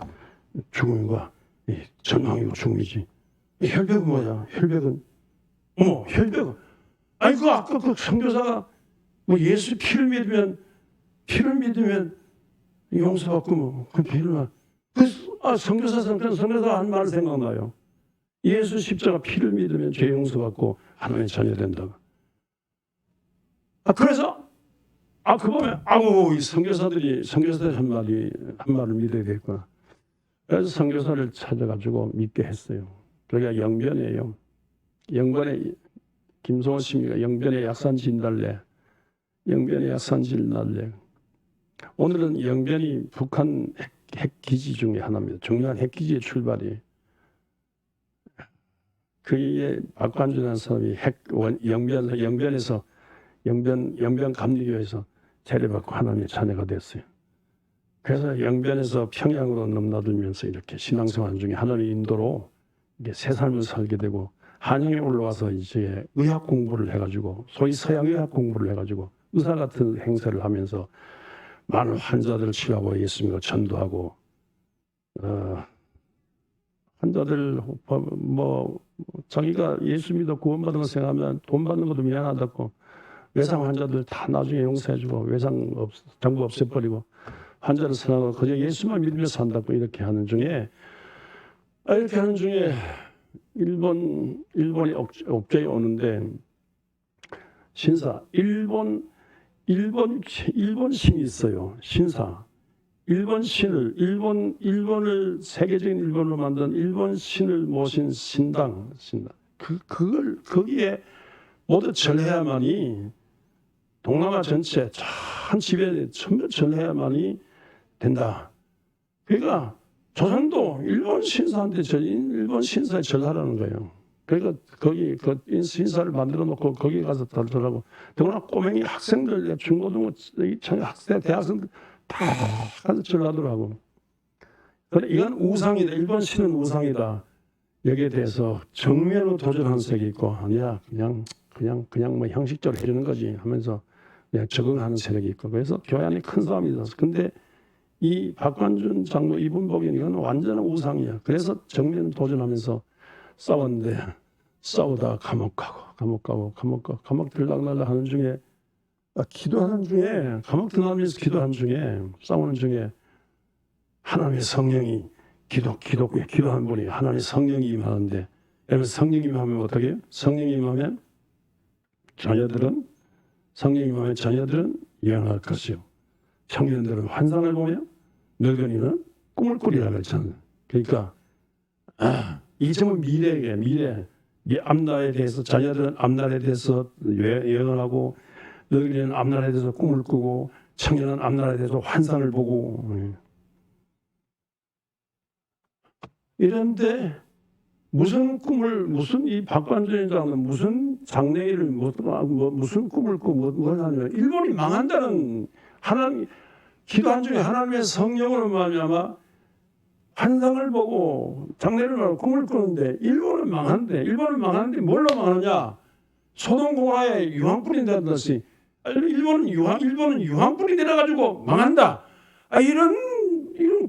죽음과 절망이고 죽음이지. 이 혈백은 뭐야? 혈백은 혈백은 아니 그 아까 그 선교사가 뭐 예수 피를 믿으면 용서받고 뭐그 피를 선교사 한 말 생각나요. 예수 십자가 피를 믿으면 죄 용서받고 하나님의 자녀 된다고. 그래서 그 보면 이 선교사들이 한 말을 믿어야 되겠구나. 그래서 선교사를 찾아가지고 믿게 했어요. 그러니까 영변이에요. 영변에 김성호 씨가 영변의 약산 진달래. 오늘은 영변이 북한 핵기지 중에 하나입니다. 중요한 핵기지의 출발이. 그의 박관준이라는 사람이 영변 감리교에서 세례받고 하나님의 자녀가 됐어요. 그래서 영변에서 평양으로 넘나들면서 이렇게 신앙생활 중에 하나님의 인도로 이게 새 삶을 살게 되고 한양에 올라와서 이제 의학 공부를 해가지고 소위 서양 의학 공부를 해가지고 의사 같은 행세를 하면서 많은 환자들을 치료하고 예수님과 전도하고 환자들 뭐 자기가 예수 믿어 구원받은 거 생각하면 돈 받는 것도 미안하다고 외상 환자들 다 나중에 용서해주고 외상 전부 없애버리고 환자를 사랑하고 그저 예수만 믿으며 산다고 이렇게 하는 중에 일본이 업적이 오는데 신사 일본 신이 있어요. 신사 일본을 세계적인 일본으로 만든 일본 신을 모신 신당. 그걸 거기에 모두 절해야만이 동남아 전체 전 지배 전부 절해야만이 된다. 그러니까 조선도 일본 신사한테 일본 신사에 절하라는 거예요. 그러니까 거기 그 신사를 만들어 놓고 거기 가서 달더라고. 더구나 꼬맹이 학생들 중고등부 학생 대학생들 다 가서 절하더라고. 그래 이건 우상이다. 일본 신은 우상이다. 여기에 대해서 정면으로 도전하는 세력이 있고 아니야 그냥 뭐 형식적으로 해주는 거지 하면서 그냥 적응하는 세력이 있고 그래서 교회 안에 큰 싸움이 있었어. 근데 이 박관준 장로 이분 보기에는 이건 완전한 우상이야. 그래서 정면 도전하면서 싸웠는데 싸우다 감옥 들락날락 하는 중에 기도하는 중에 감옥 들락하면서 기도하는 중에 싸우는 중에 하나님의 성령이 기도한 분이 하나님의 성령이 임하는데 여러분 성령이 임하면 어떻게 해요? 성령이 임하면 자녀들은 예언할 것이요 청년들은 환상을 보며 늙은이는 꿈을 꾸리라 그랬잖아요. 그러니까 이게 정말 미래 이 앞날에 대해서 자녀들은 앞날에 대해서 예언을 하고 늙은이는 앞날에 대해서 꿈을 꾸고 청년은 앞날에 대해서 환상을 보고 이런데 무슨 이 박관준이 장로는 무슨 장래일을 무슨 꿈을 꾸고 뭘 하냐면 일본이 망한다는 하나님 기도한 중에 하나님의 성령으로 말미암아 환상을 보고 장래를 보고 꿈을 꾸는데 일본은 망하는데 뭘로 망하냐? 소돔고라에 유황불이 내다는 것이 일본은 유황불이 내려가지고 망한다. 이런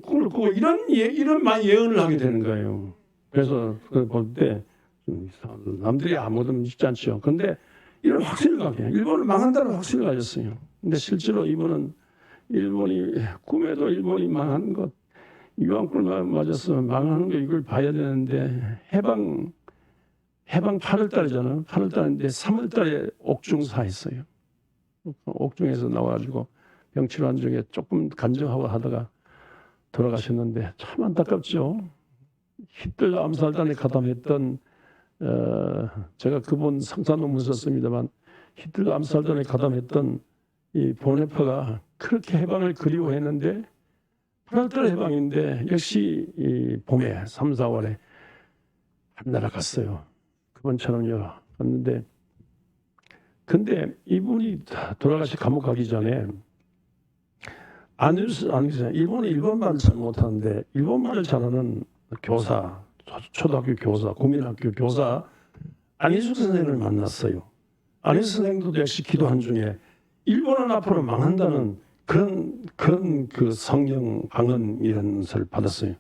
꿈을 꾸고 이런 예언을 하게 되는 거예요. 그래서 그걸 볼 때 남들이 아무도 믿지 않죠. 그런데 이런 확신을 갖게 해요. 일본은 망한다는 확신을 가졌어요. 근데 실제로 일본이 꿈에도 일본이 망하는 것 유황불 맞아서 망하는 거 이걸 봐야 되는데 해방 8월 달이잖아요. 8월 달인데 3월 달에 옥중사 했어요. 옥중에서 나와가지고 병치료 한 중에 조금 간증하고 하다가 돌아가셨는데 참 안타깝죠. 히틀러 암살단에 가담했던 제가 그분 상사 논문 썼습니다만 히틀러 암살단에 가담했던 이 보네파가 그렇게 해방을 그리워했는데 8월달 해방인데 역시 이 봄에 3, 4월에 한나라 갔어요. 그분처럼요. 갔는데 근데 이분이 돌아가시 감옥 가기 전에 일본이 일본말을 잘 못하는데 일본말을 잘하는 교사 초등학교 교사, 국민학교 교사 안희숙 선생을 만났어요. 안희숙 선생도 역시 기도한 중에 일본은 앞으로 망한다는 그런 그 성령 방언이라는 것을 받았어요.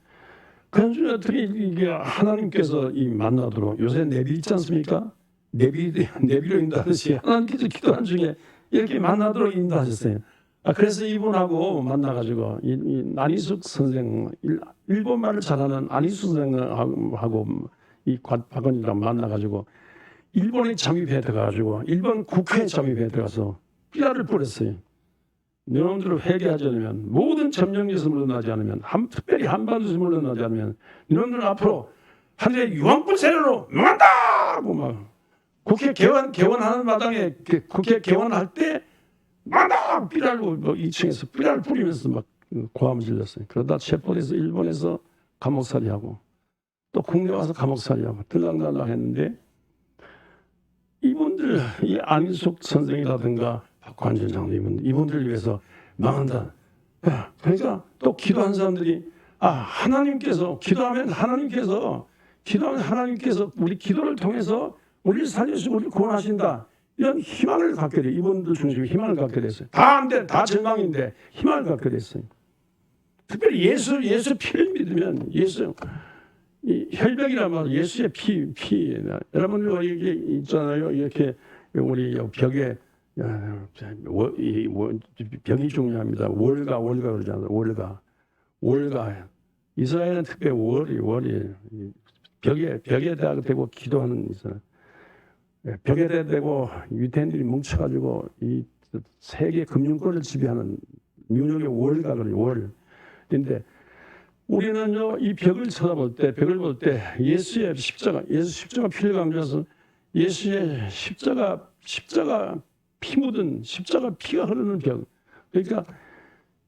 그런 중에 어떻게 이게 하나님께서 이 만나도록 요새 내비 있지 않습니까? 내비로 인도하듯이 하나님께서 기도한 중에 이렇게 만나도록 인도하셨어요. 그래서 이분하고 만나가지고 이 안희숙 선생 일본 말을 잘하는 안희숙 선생하고 이 박원이랑 만나가지고 일본에 잠입해 들어가가지고 일본 국회에 잠입해 들어가서 삐라를 뿌렸어요. 너희들을 회개하지 않으면 모든 점령에서 물러나지 않으면 특별히 한반도에서 물러나지 않으면 너희들은 앞으로 하늘의 유황불 세례로 망한다 하고 막 국회 개원하는 마당에 국회 개원할 때 망한다 삐라로 뭐 2층에서 삐라를 뿌리면서 막 고함을 질렀어요. 그러다 체포돼서 일본에서 감옥살이하고 또 국내 와서 감옥살이하고 들락날락 했는데 이분들 이 안희숙 선생이라든가 박관진 장로님 이분들을 위해서 망한다. 그러니까 또 기도한 사람들이 하나님께서 기도하면 하나님께서 우리 기도를 통해서 우리를 살리시고 우리를 구원하신다. 이런 희망을 갖게 돼. 이분들 중심에 희망을 갖게 됐어요. 다 안 돼. 다 절망인데 희망을 갖게 됐어요. 특별히 예수 피를 믿으면 이 혈병이란 말 예수의 피 여러분들 이게 있잖아요. 이렇게 우리 벽에 벽이 중요합니다. 월가 그러잖아요. 월가 이스라엘은 특별히 월이 벽에 대고 기도하는 이스라엘. 벽에 대고 유대인들이 뭉쳐가지고 이 세계 금융권을 지배하는 민족의 월가 그래요. 그런데 우리는요 이 벽을 볼 때 예수 십자가 피를 강조해서 예수의 십자가 피 묻은 십자가 피가 흐르는 벽. 그러니까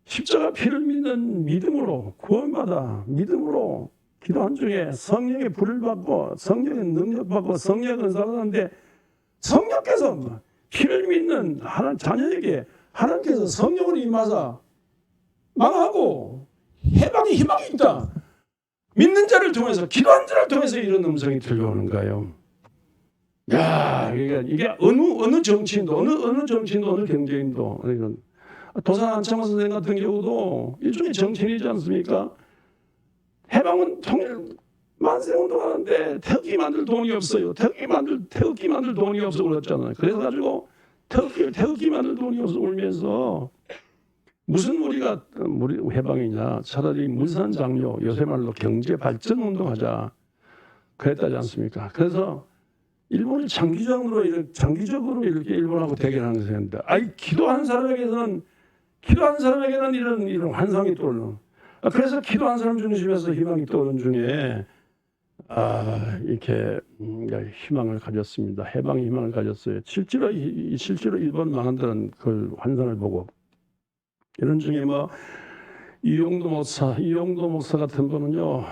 십자가 피를 믿는 믿음으로 구원받아 믿음으로 기도한 중에 성령의 불을 받고 성령의 능력 받고 성령의 은사를 받는데 성령께서 피를 믿는 하나님 자녀에게 하나님께서 성령으로 임하사 망하고 해방의 희망이 있다. 믿는 자를 통해서 기도한 자를 통해서 이런 음성이 들려오는 거예요. 야, 이게 어느 정치인도 어느 경제인도 도산 안창호 선생 같은 경우도 일종의 정치인이지 않습니까? 해방은 통일 만세 운동하는데 태극기 만들 돈이 없어요. 태극기 만들 돈이 없어 그랬잖아요. 그래서 가지고 태극기 만들 돈이 없어 울면서 무슨 우리가 해방이냐? 차라리 물산장려 요새 말로 경제 발전 운동하자 그랬다지 않습니까? 그래서 일본이 장기적으로 이렇게 일본하고 대결하는 것인데, 기도한 사람에게는 이런 환상이 떠오르는. 그래서 기도한 사람 중심에서 희망이 떠오르는 중에 이렇게 희망을 가졌습니다. 해방의 희망을 가졌어요. 실제로 일본 망한다는 그 환상을 보고 이런 중에 이용도 목사 같은 분은요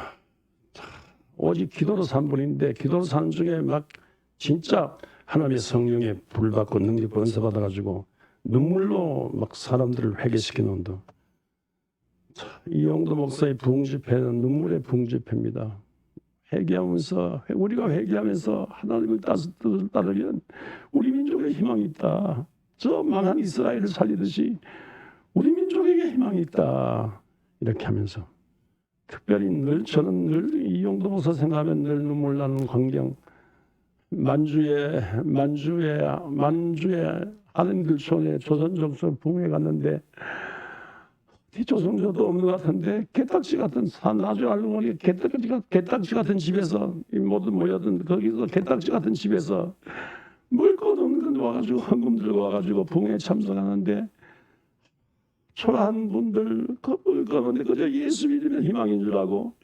오직 기도로 산 분인데 기도로 사는 중에 막 진짜 하나님의 성령의 불 받고 능력 은사 받아가지고 눈물로 막 사람들을 회개시키는 운동. 이용도 목사의 부흥집회는 눈물의 부흥집회입니다. 우리가 회개하면서 하나님의 뜻을 따르면 우리 민족에 희망이 있다. 저 망한 이스라엘을 살리듯이 우리 민족에게 희망이 있다. 이렇게 하면서 특별히 저는 늘 이용도 목사 생각하면 늘 눈물 나는 광경. 만주의 하늘들촌에 조선정서 부흥회 갔는데 조선조도 없는 것 같은데 개딱지 같은 나주 알루머니 개딱지 같은 집에서 모두 모여든 거기서 개딱지 같은 집에서 먹을 것 없는 건 와가지고 헌금 들고 와가지고 부흥회 참석하는데 초라한 분들 먹을 것 없는데 그저 예수 믿으면 희망인 줄 알고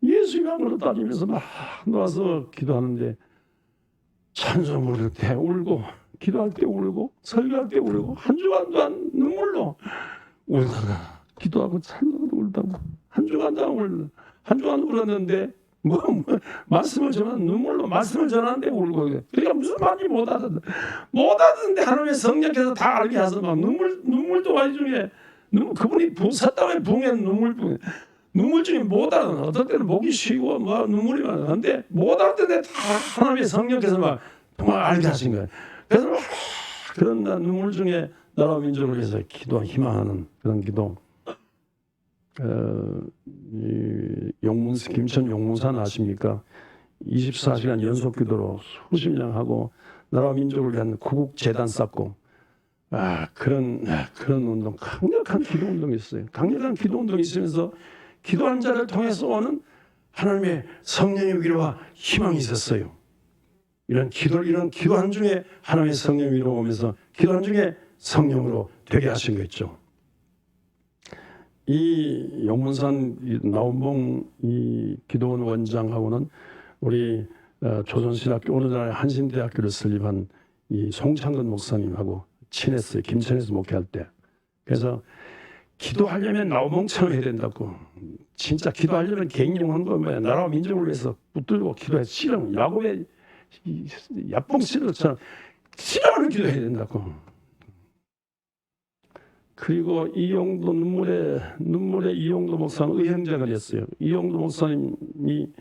예수 희망으로 따지면서 막 나와서 기도하는데 찬송 부를 때 울고 기도할 때 울고 설교할 때 울고 한 주간 동안 눈물로 울다가 기도하고 찬송도 울다고 한 주간 울었는데 말씀을 전하는 눈물로 말씀을 전하는데 울고 그러니까 무슨 말인지 못 알아듣는데 하나님의 성령께서 다 알게 하셔서 막 눈물도 와중에 그분이 샀다고 부흥에는 눈물 중에 못 알아. 어떨 때는 목이 쉬고 막 눈물이 나는데 못 알아듣는데 다 하나님의 성령께서 막 정말 알게 하신 거예요. 그래서 막 그런 눈물 중에 나라와 민족을 위해서 기도와 희망하는 그런 기도. 김천 용문산 아십니까? 24시간 연속 기도로 수십 년 하고 나라와 민족을 위한 구국 재단 쌓고 그런 운동, 강력한 기도 운동이 있어요. 강력한 기도 운동이 있으면서 기도한 자를 통해서 오는 하나님의 성령의 위로와 희망이 있었어요. 이런 기도한 중에 하나님의 성령의 위로가 오면서 기도한 중에 성령으로 되게 하신 거 있죠. 이 용문산 나온봉 이 기도원 원장하고는 우리 조선신학교 오늘날 한신대학교를 설립한 이 송창근 목사님하고 친했어요. 김천에서 목회할 때. 그래서 기도하려면 나온봉처럼 해야 된다고. 진짜 기도하려면 개인용한 거면 나라와 민족을 위해서 붙들고 기도해 실험 야곱의 야뽕 실험처럼 실험하는 기도해야 된다고. 그리고 이용도 눈물의 이용도 목사는 의형제가 됐어요. 이용도 목사님이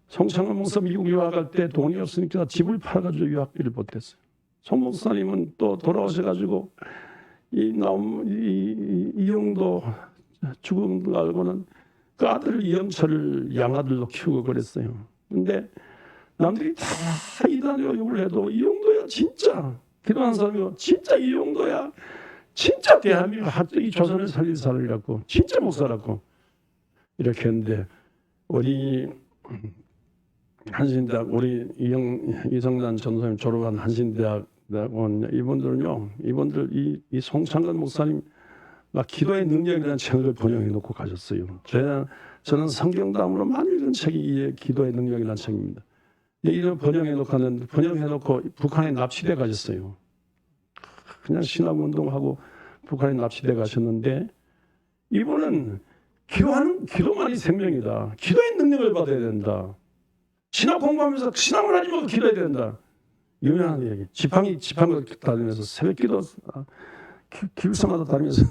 송창근 목사 미국 유학할 때 돈이 없으니까 집을 팔아가지고 유학비를 보탰어요. 송 목사님은 또 돌아오셔가지고 이용도 죽은 걸 알고는 그 아들 이영철을 양아들로 키우고 그랬어요. 근데 남들이 다 이단으로 욕을 해도 이용도야 진짜 기도하는 사람이고 진짜 이용도야 진짜 대한민국 이 조선을 살릴 사람이라고 진짜 목사라고 이렇게 했는데 우리 한신대학 우리 이성단 전도사님 졸업한 한신대학 이분들은요 이분들 이 송창근 목사님 막 기도의 능력이라는 책을 번역해 놓고 가셨어요. 저는 성경담으로 많이 읽은 책이 이 기도의 능력이라는 책입니다. 이걸 번역해 놓고 북한에 납치돼 가셨어요. 그냥 신학운동하고 북한에 납치돼 가셨는데 이분은 기도만이 생명이다. 기도의 능력을 받아야 된다. 신학 공부하면서 신학을 하지 말고 기도해야 된다. 유명한 얘기. 지팡을 다니면서 새벽기도 기울성마다 다니면서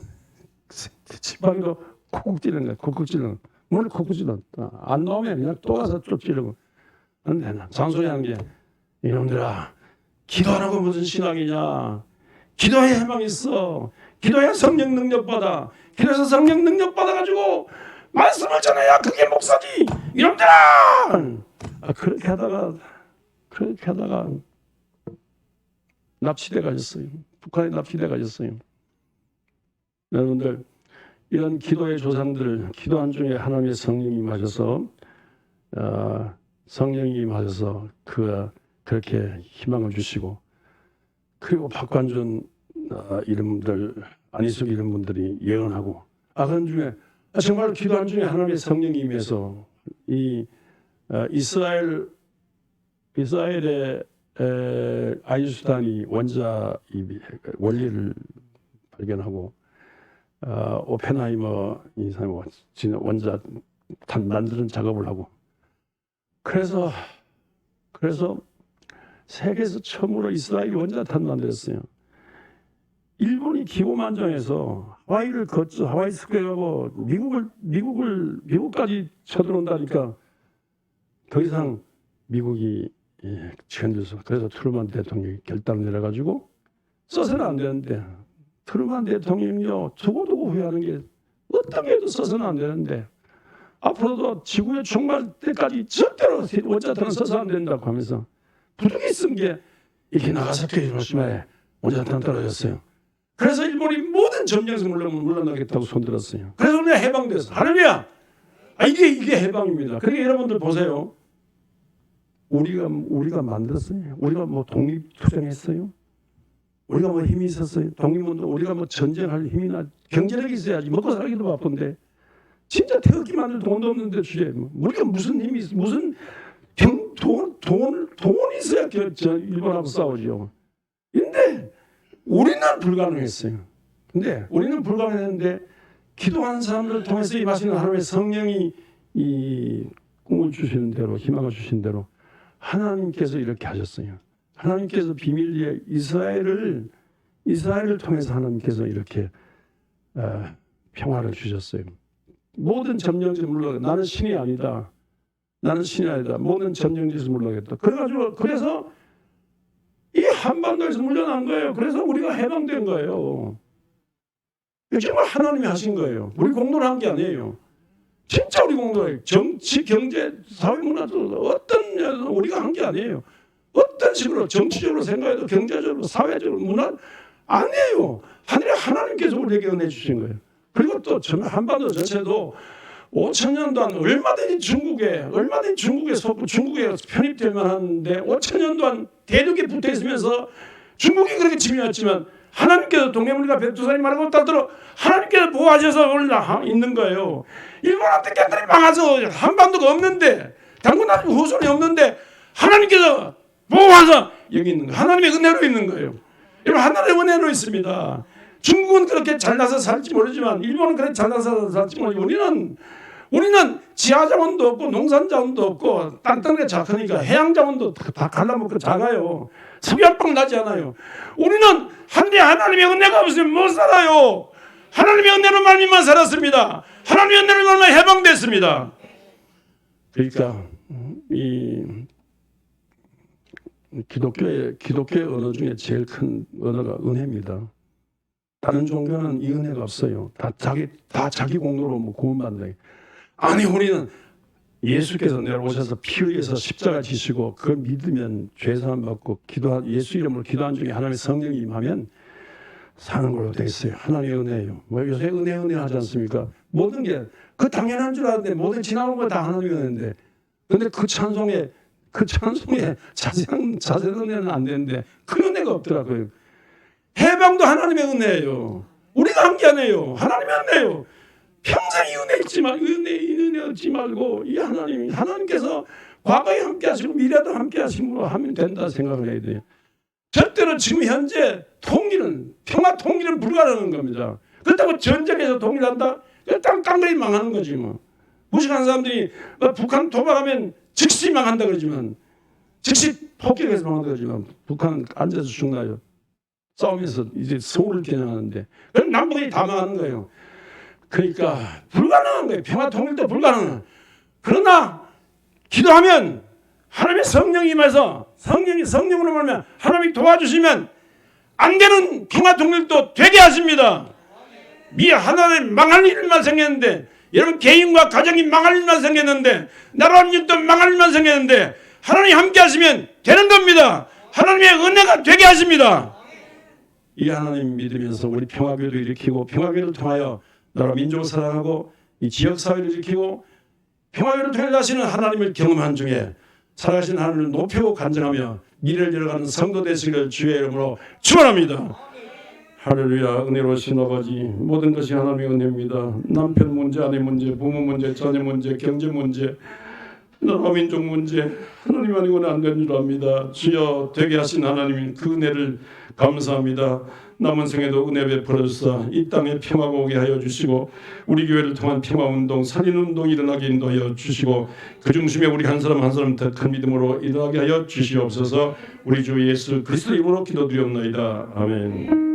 지팡이로 콕콕 찌르는 거야. 콕콕 찌르는 문을 콕콕 찌르는 안 나오면 그냥 또 가서 쭉 찌르고 그런데 잔소리하는 게 이놈들아 기도하라고 무슨 신학이냐. 기도에 해방이 있어. 기도해야 성령 능력 받아. 기도해서 성령 능력 받아가지고 말씀을 전해야 그게 목사지. 이놈들아! 그렇게 하다가 납치돼 가셨어요. 북한에 납치돼 가셨어요. 여러분들 이런 기도의 조상들 기도한 중에 하나님의 성령이 임하셔서 그렇게 희망을 주시고 그리고 박관준 이름들 안희숙 이런 분들이 예언하고 그런 중에 정말 기도한 중에 하나님의 성령이 임해서 이 이스라엘의 아인슈타인이 원리를 발견하고 오펜하이머 이 사람이 원자탄 만드는 작업을 하고 그래서 세계에서 처음으로 이스라엘이 원자탄 만들었어요. 일본이 기고만장해서 하와이 스퀘어 가고 미국까지 쳐들어온다니까 더 이상 미국이 지켜내서 그래서 트루먼 대통령이 결단을 내려가지고 써서는 안 되는데 트루먼 대통령이요 두고두고 후회하는 게 어떤 게 해도 써서는 안 되는데 앞으로도 지구의 종말 때까지 절대로 원자탄은 써서 안 된다고 하면서 부득이 쓴 게 이렇게 나가사키 히로시마에 원자탄 떨어졌어요. 그래서 일본이 모든 점령에서 물러나겠다고 손들었어요. 그래서 우리가 해방됐어. 할렐루야! 이게 해방입니다. 그러니까 여러분들 보세요. 우리가 만들었어요. 우리가 뭐 독립투쟁했어요. 우리가 뭐 힘이 있었어요. 독립운동 우리가 뭐 전쟁할 힘이나 경제력이 있어야지 먹고 살기도 바쁜데 진짜 태극기 만들 돈도 없는데 주제 우리가 무슨 힘이 있어? 무슨 돈이 있어야 일본하고 싸우죠. 근데 우리는 불가능했어요. 근데 우리는 불가능했는데 기도하는 사람들을 통해서 임하시는 하나님의 성령이 이 꿈을 주시는 대로 희망을 주신 대로 하나님께서 이렇게 하셨어요. 하나님께서 비밀리에 이스라엘을 통해서 하나님께서 이렇게 평화를 주셨어요. 모든 점령지 물러가겠다. 나는 신이 아니다. 나는 신이 아니다. 모든 점령지에서 물러가겠다. 그래서 이 한반도에서 물러난 거예요. 그래서 우리가 해방된 거예요. 이거 정말 하나님이 하신 거예요. 우리 공로를 한 게 아니에요. 진짜 우리 공로예요. 정치, 경제, 사회, 문화도 어떤 우리가 한 게 아니에요. 어떤 식으로 정치적으로 생각해도 경제적으로 사회적으로 문화 아니에요. 하나님께서 우리에게 은혜 주신 거예요. 그리고 또 한반도 전체도 5천년 동안 얼마든지 중국에 편입될 만한데 5천년 동안 대륙에 붙어 있으면서 중국이 그렇게 침략했지만 하나님께서 동해물과 백두산이 말하고 따들어 하나님께서 보호하셔서 오늘 있는 거예요. 일본한테 깨달이 망해서 한반도가 없는데 당군나라 후손이 없는데 하나님께서 보호하셔서 여기 있는 거예요. 하나님의 은혜로 있는 거예요. 여러분 하나님의 은혜로 있습니다. 중국은 그렇게 잘나서 살지 모르지만 일본은 그렇게 잘나서 살지 모르지만 우리는 지하자원도 없고 농산자원도 없고 땅덩이가 작으니까 해양자원도 다 갈라먹고 작아요. 석양빵 나지 않아요. 우리는 하나님의 은혜가 없으면 못 살아요. 하나님의 은혜로 말미만 살았습니다. 하나님의 은혜로 말미만 해방됐습니다. 그러니까 이 기독교의 언어 중에 제일 큰 언어가 은혜입니다. 다른 종교는 이 은혜가 없어요. 다 자기 공로로 뭐 구원받는. 아니 우리는 예수께서 내려오셔서 피 흘려서 십자가 지시고 그걸 믿으면 죄사함 받고 예수 이름으로 기도한 중에 하나님의 성령이 임하면 사는 걸로 되어 있어요. 하나님의 은혜예요. 뭐 요새 은혜 하지 않습니까? 모든 게 그 당연한 줄 알았는데 모든 지나온 거 다 하나님의 은혜인데 근데 그 찬송에 자세한 은혜는 안 되는데 그 은혜가 없더라고요. 해방도 하나님의 은혜예요. 우리가 한 게 아니에요. 하나님의 은혜예요. 평생 이 은혜 얻지 말고 이 하나님께서 과거에 함께 하시고 미래도 함께 하심으로 하면 된다 생각을 해야 돼요. 절대로 지금 현재 평화 통일은 불가능한 겁니다. 그렇다고 전쟁에서 통일한다? 깡깡이 망하는 거지 뭐. 무식한 사람들이 북한 도박하면 즉시 망한다 그러지만 즉시 폭격해서 망한다 그러지만 북한 앉아서 죽나요? 싸우면서 이제 서울을 겨냥하는데 그럼 남북이 다 망하는 거예요. 그러니까 불가능한 거예요. 평화 통일도 불가능한. 그러나 기도하면 하나님의 성령이 임해서 성령으로 말하면 하나님이 도와주시면 안 되는 평화 통일도 되게 하십니다. 하나님 망할 일만 생겼는데 여러분 개인과 가정이 망할 일만 생겼는데 나라 민족도 망할 일만 생겼는데 하나님 함께 하시면 되는 겁니다. 하나님의 은혜가 되게 하십니다. 이 하나님 믿으면서 우리 평화교회도 일으키고 평화교회를 통하여 나라 민족을 사랑하고 이 지역사회를 일으키고 평화교회를 통해 하시는 하나님을 경험한 중에 살아가신 하나님을 높이고 간증하며 미래를 열어가는 성도 되시기를 주의 이름으로 축원합니다. 할렐루야. 은혜로우신 아버지, 모든 것이 하나님의 은혜입니다. 남편 문제, 아내 문제, 부모 문제, 자녀 문제, 경제 문제, 나라 민족 문제 하나님 아니고는 안 되는 줄 압니다. 주여 되게 하신 하나님 그 은혜를 감사합니다. 남은 생에도 은혜 베풀어 주사 이 땅에 평화가 오게 하여 주시고 우리 교회를 통한 평화운동, 살인운동 일어나게 인도하여 주시고 그 중심에 우리 한 사람 한 사람 더 큰 믿음으로 일어나게 하여 주시옵소서. 우리 주 예수 그리스도 이름으로 기도드리옵나이다. 아멘.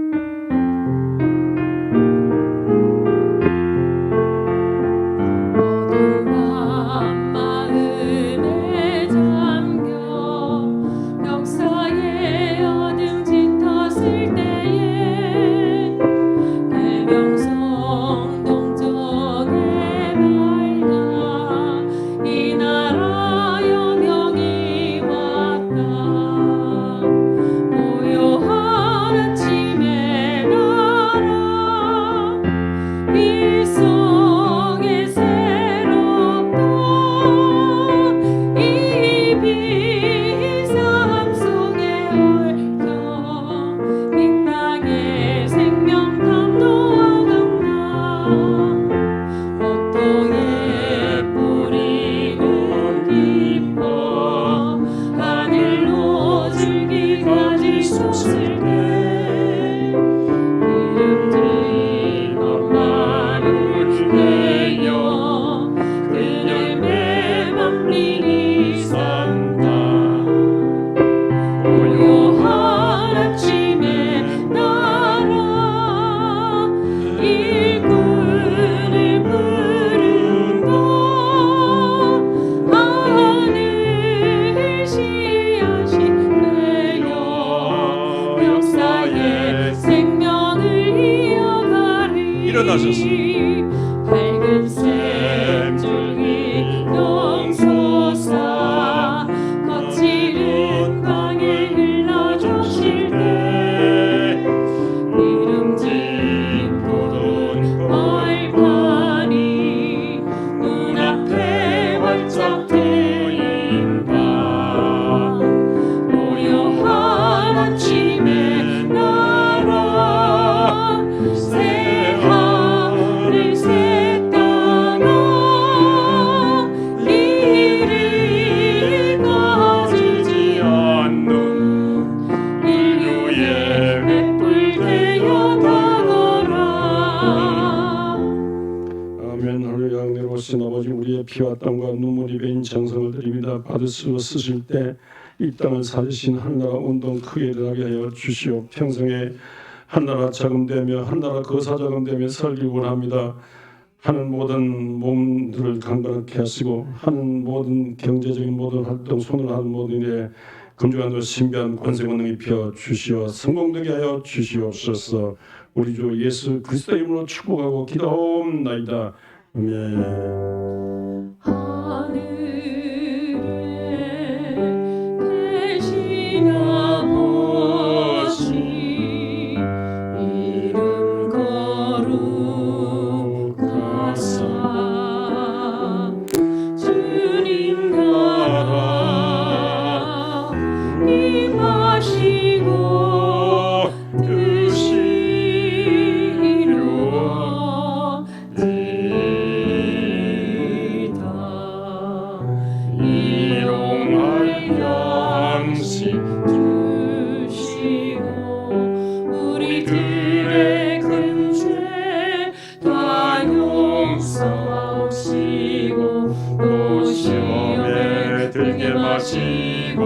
이 꿀을 기뻐하셔서 밝은 샘줄기 용솟아 거칠은 강에 흘러주실 때 기름진 푸른 벌판이 눈앞에 활짝 트인 밤 고요한 아침의 나라 새하늘 새 땅아 이를 가지지 않는 인류의 횃불 되어 가거라. 아멘. 하늘의 양내로 오신 아버지, 우리의 피와 땀과 눈물이 베인 정성을 드립니다. 받으시고 쓰실 때 이 땅을 살리신 한나라 운동 크게 일어나게 하여 주시오. 평생에 한나라 자금되며 한나라 거사자금되며 살기 원합니다. 하는 모든 몸들을 강건하게 하시고 하는 모든 경제적인 모든 활동, 손을 하는 모든 일에 금중한 신비한 권세 권능이 입혀 주시어 성공되게 하여 주시옵소서. 우리 주 예수 그리스도 이름으로 축복하고 기도하옵나이다. 아멘. 하늘에 계신 아버지 이름 거룩하사 주님 나라 임하시고 뜻이 일용할 양식 주시고 우리들의 큰 죄 다 용서하시고 또 시험에 들게 마시고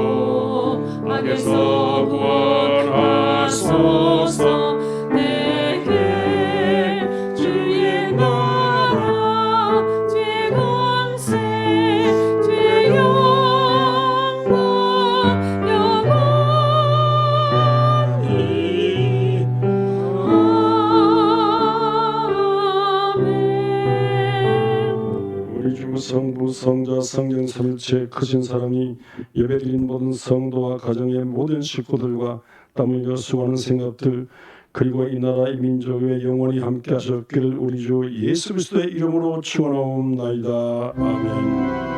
악에서 구원하소서. 내게 주의 나라 죄 권세 죄 영광 영원히 아멘. 우리 주 성부 성자 성령 삼일체 크신 사랑이 예배드린 모든 성도와 가정의 모든 식구들과 땀 흘려 수고하는 생각들 그리고 이 나라 이 민족의 영원히 함께 하셨기를 우리 주 예수 그리스도의 이름으로 축원하옵나이다. 아멘.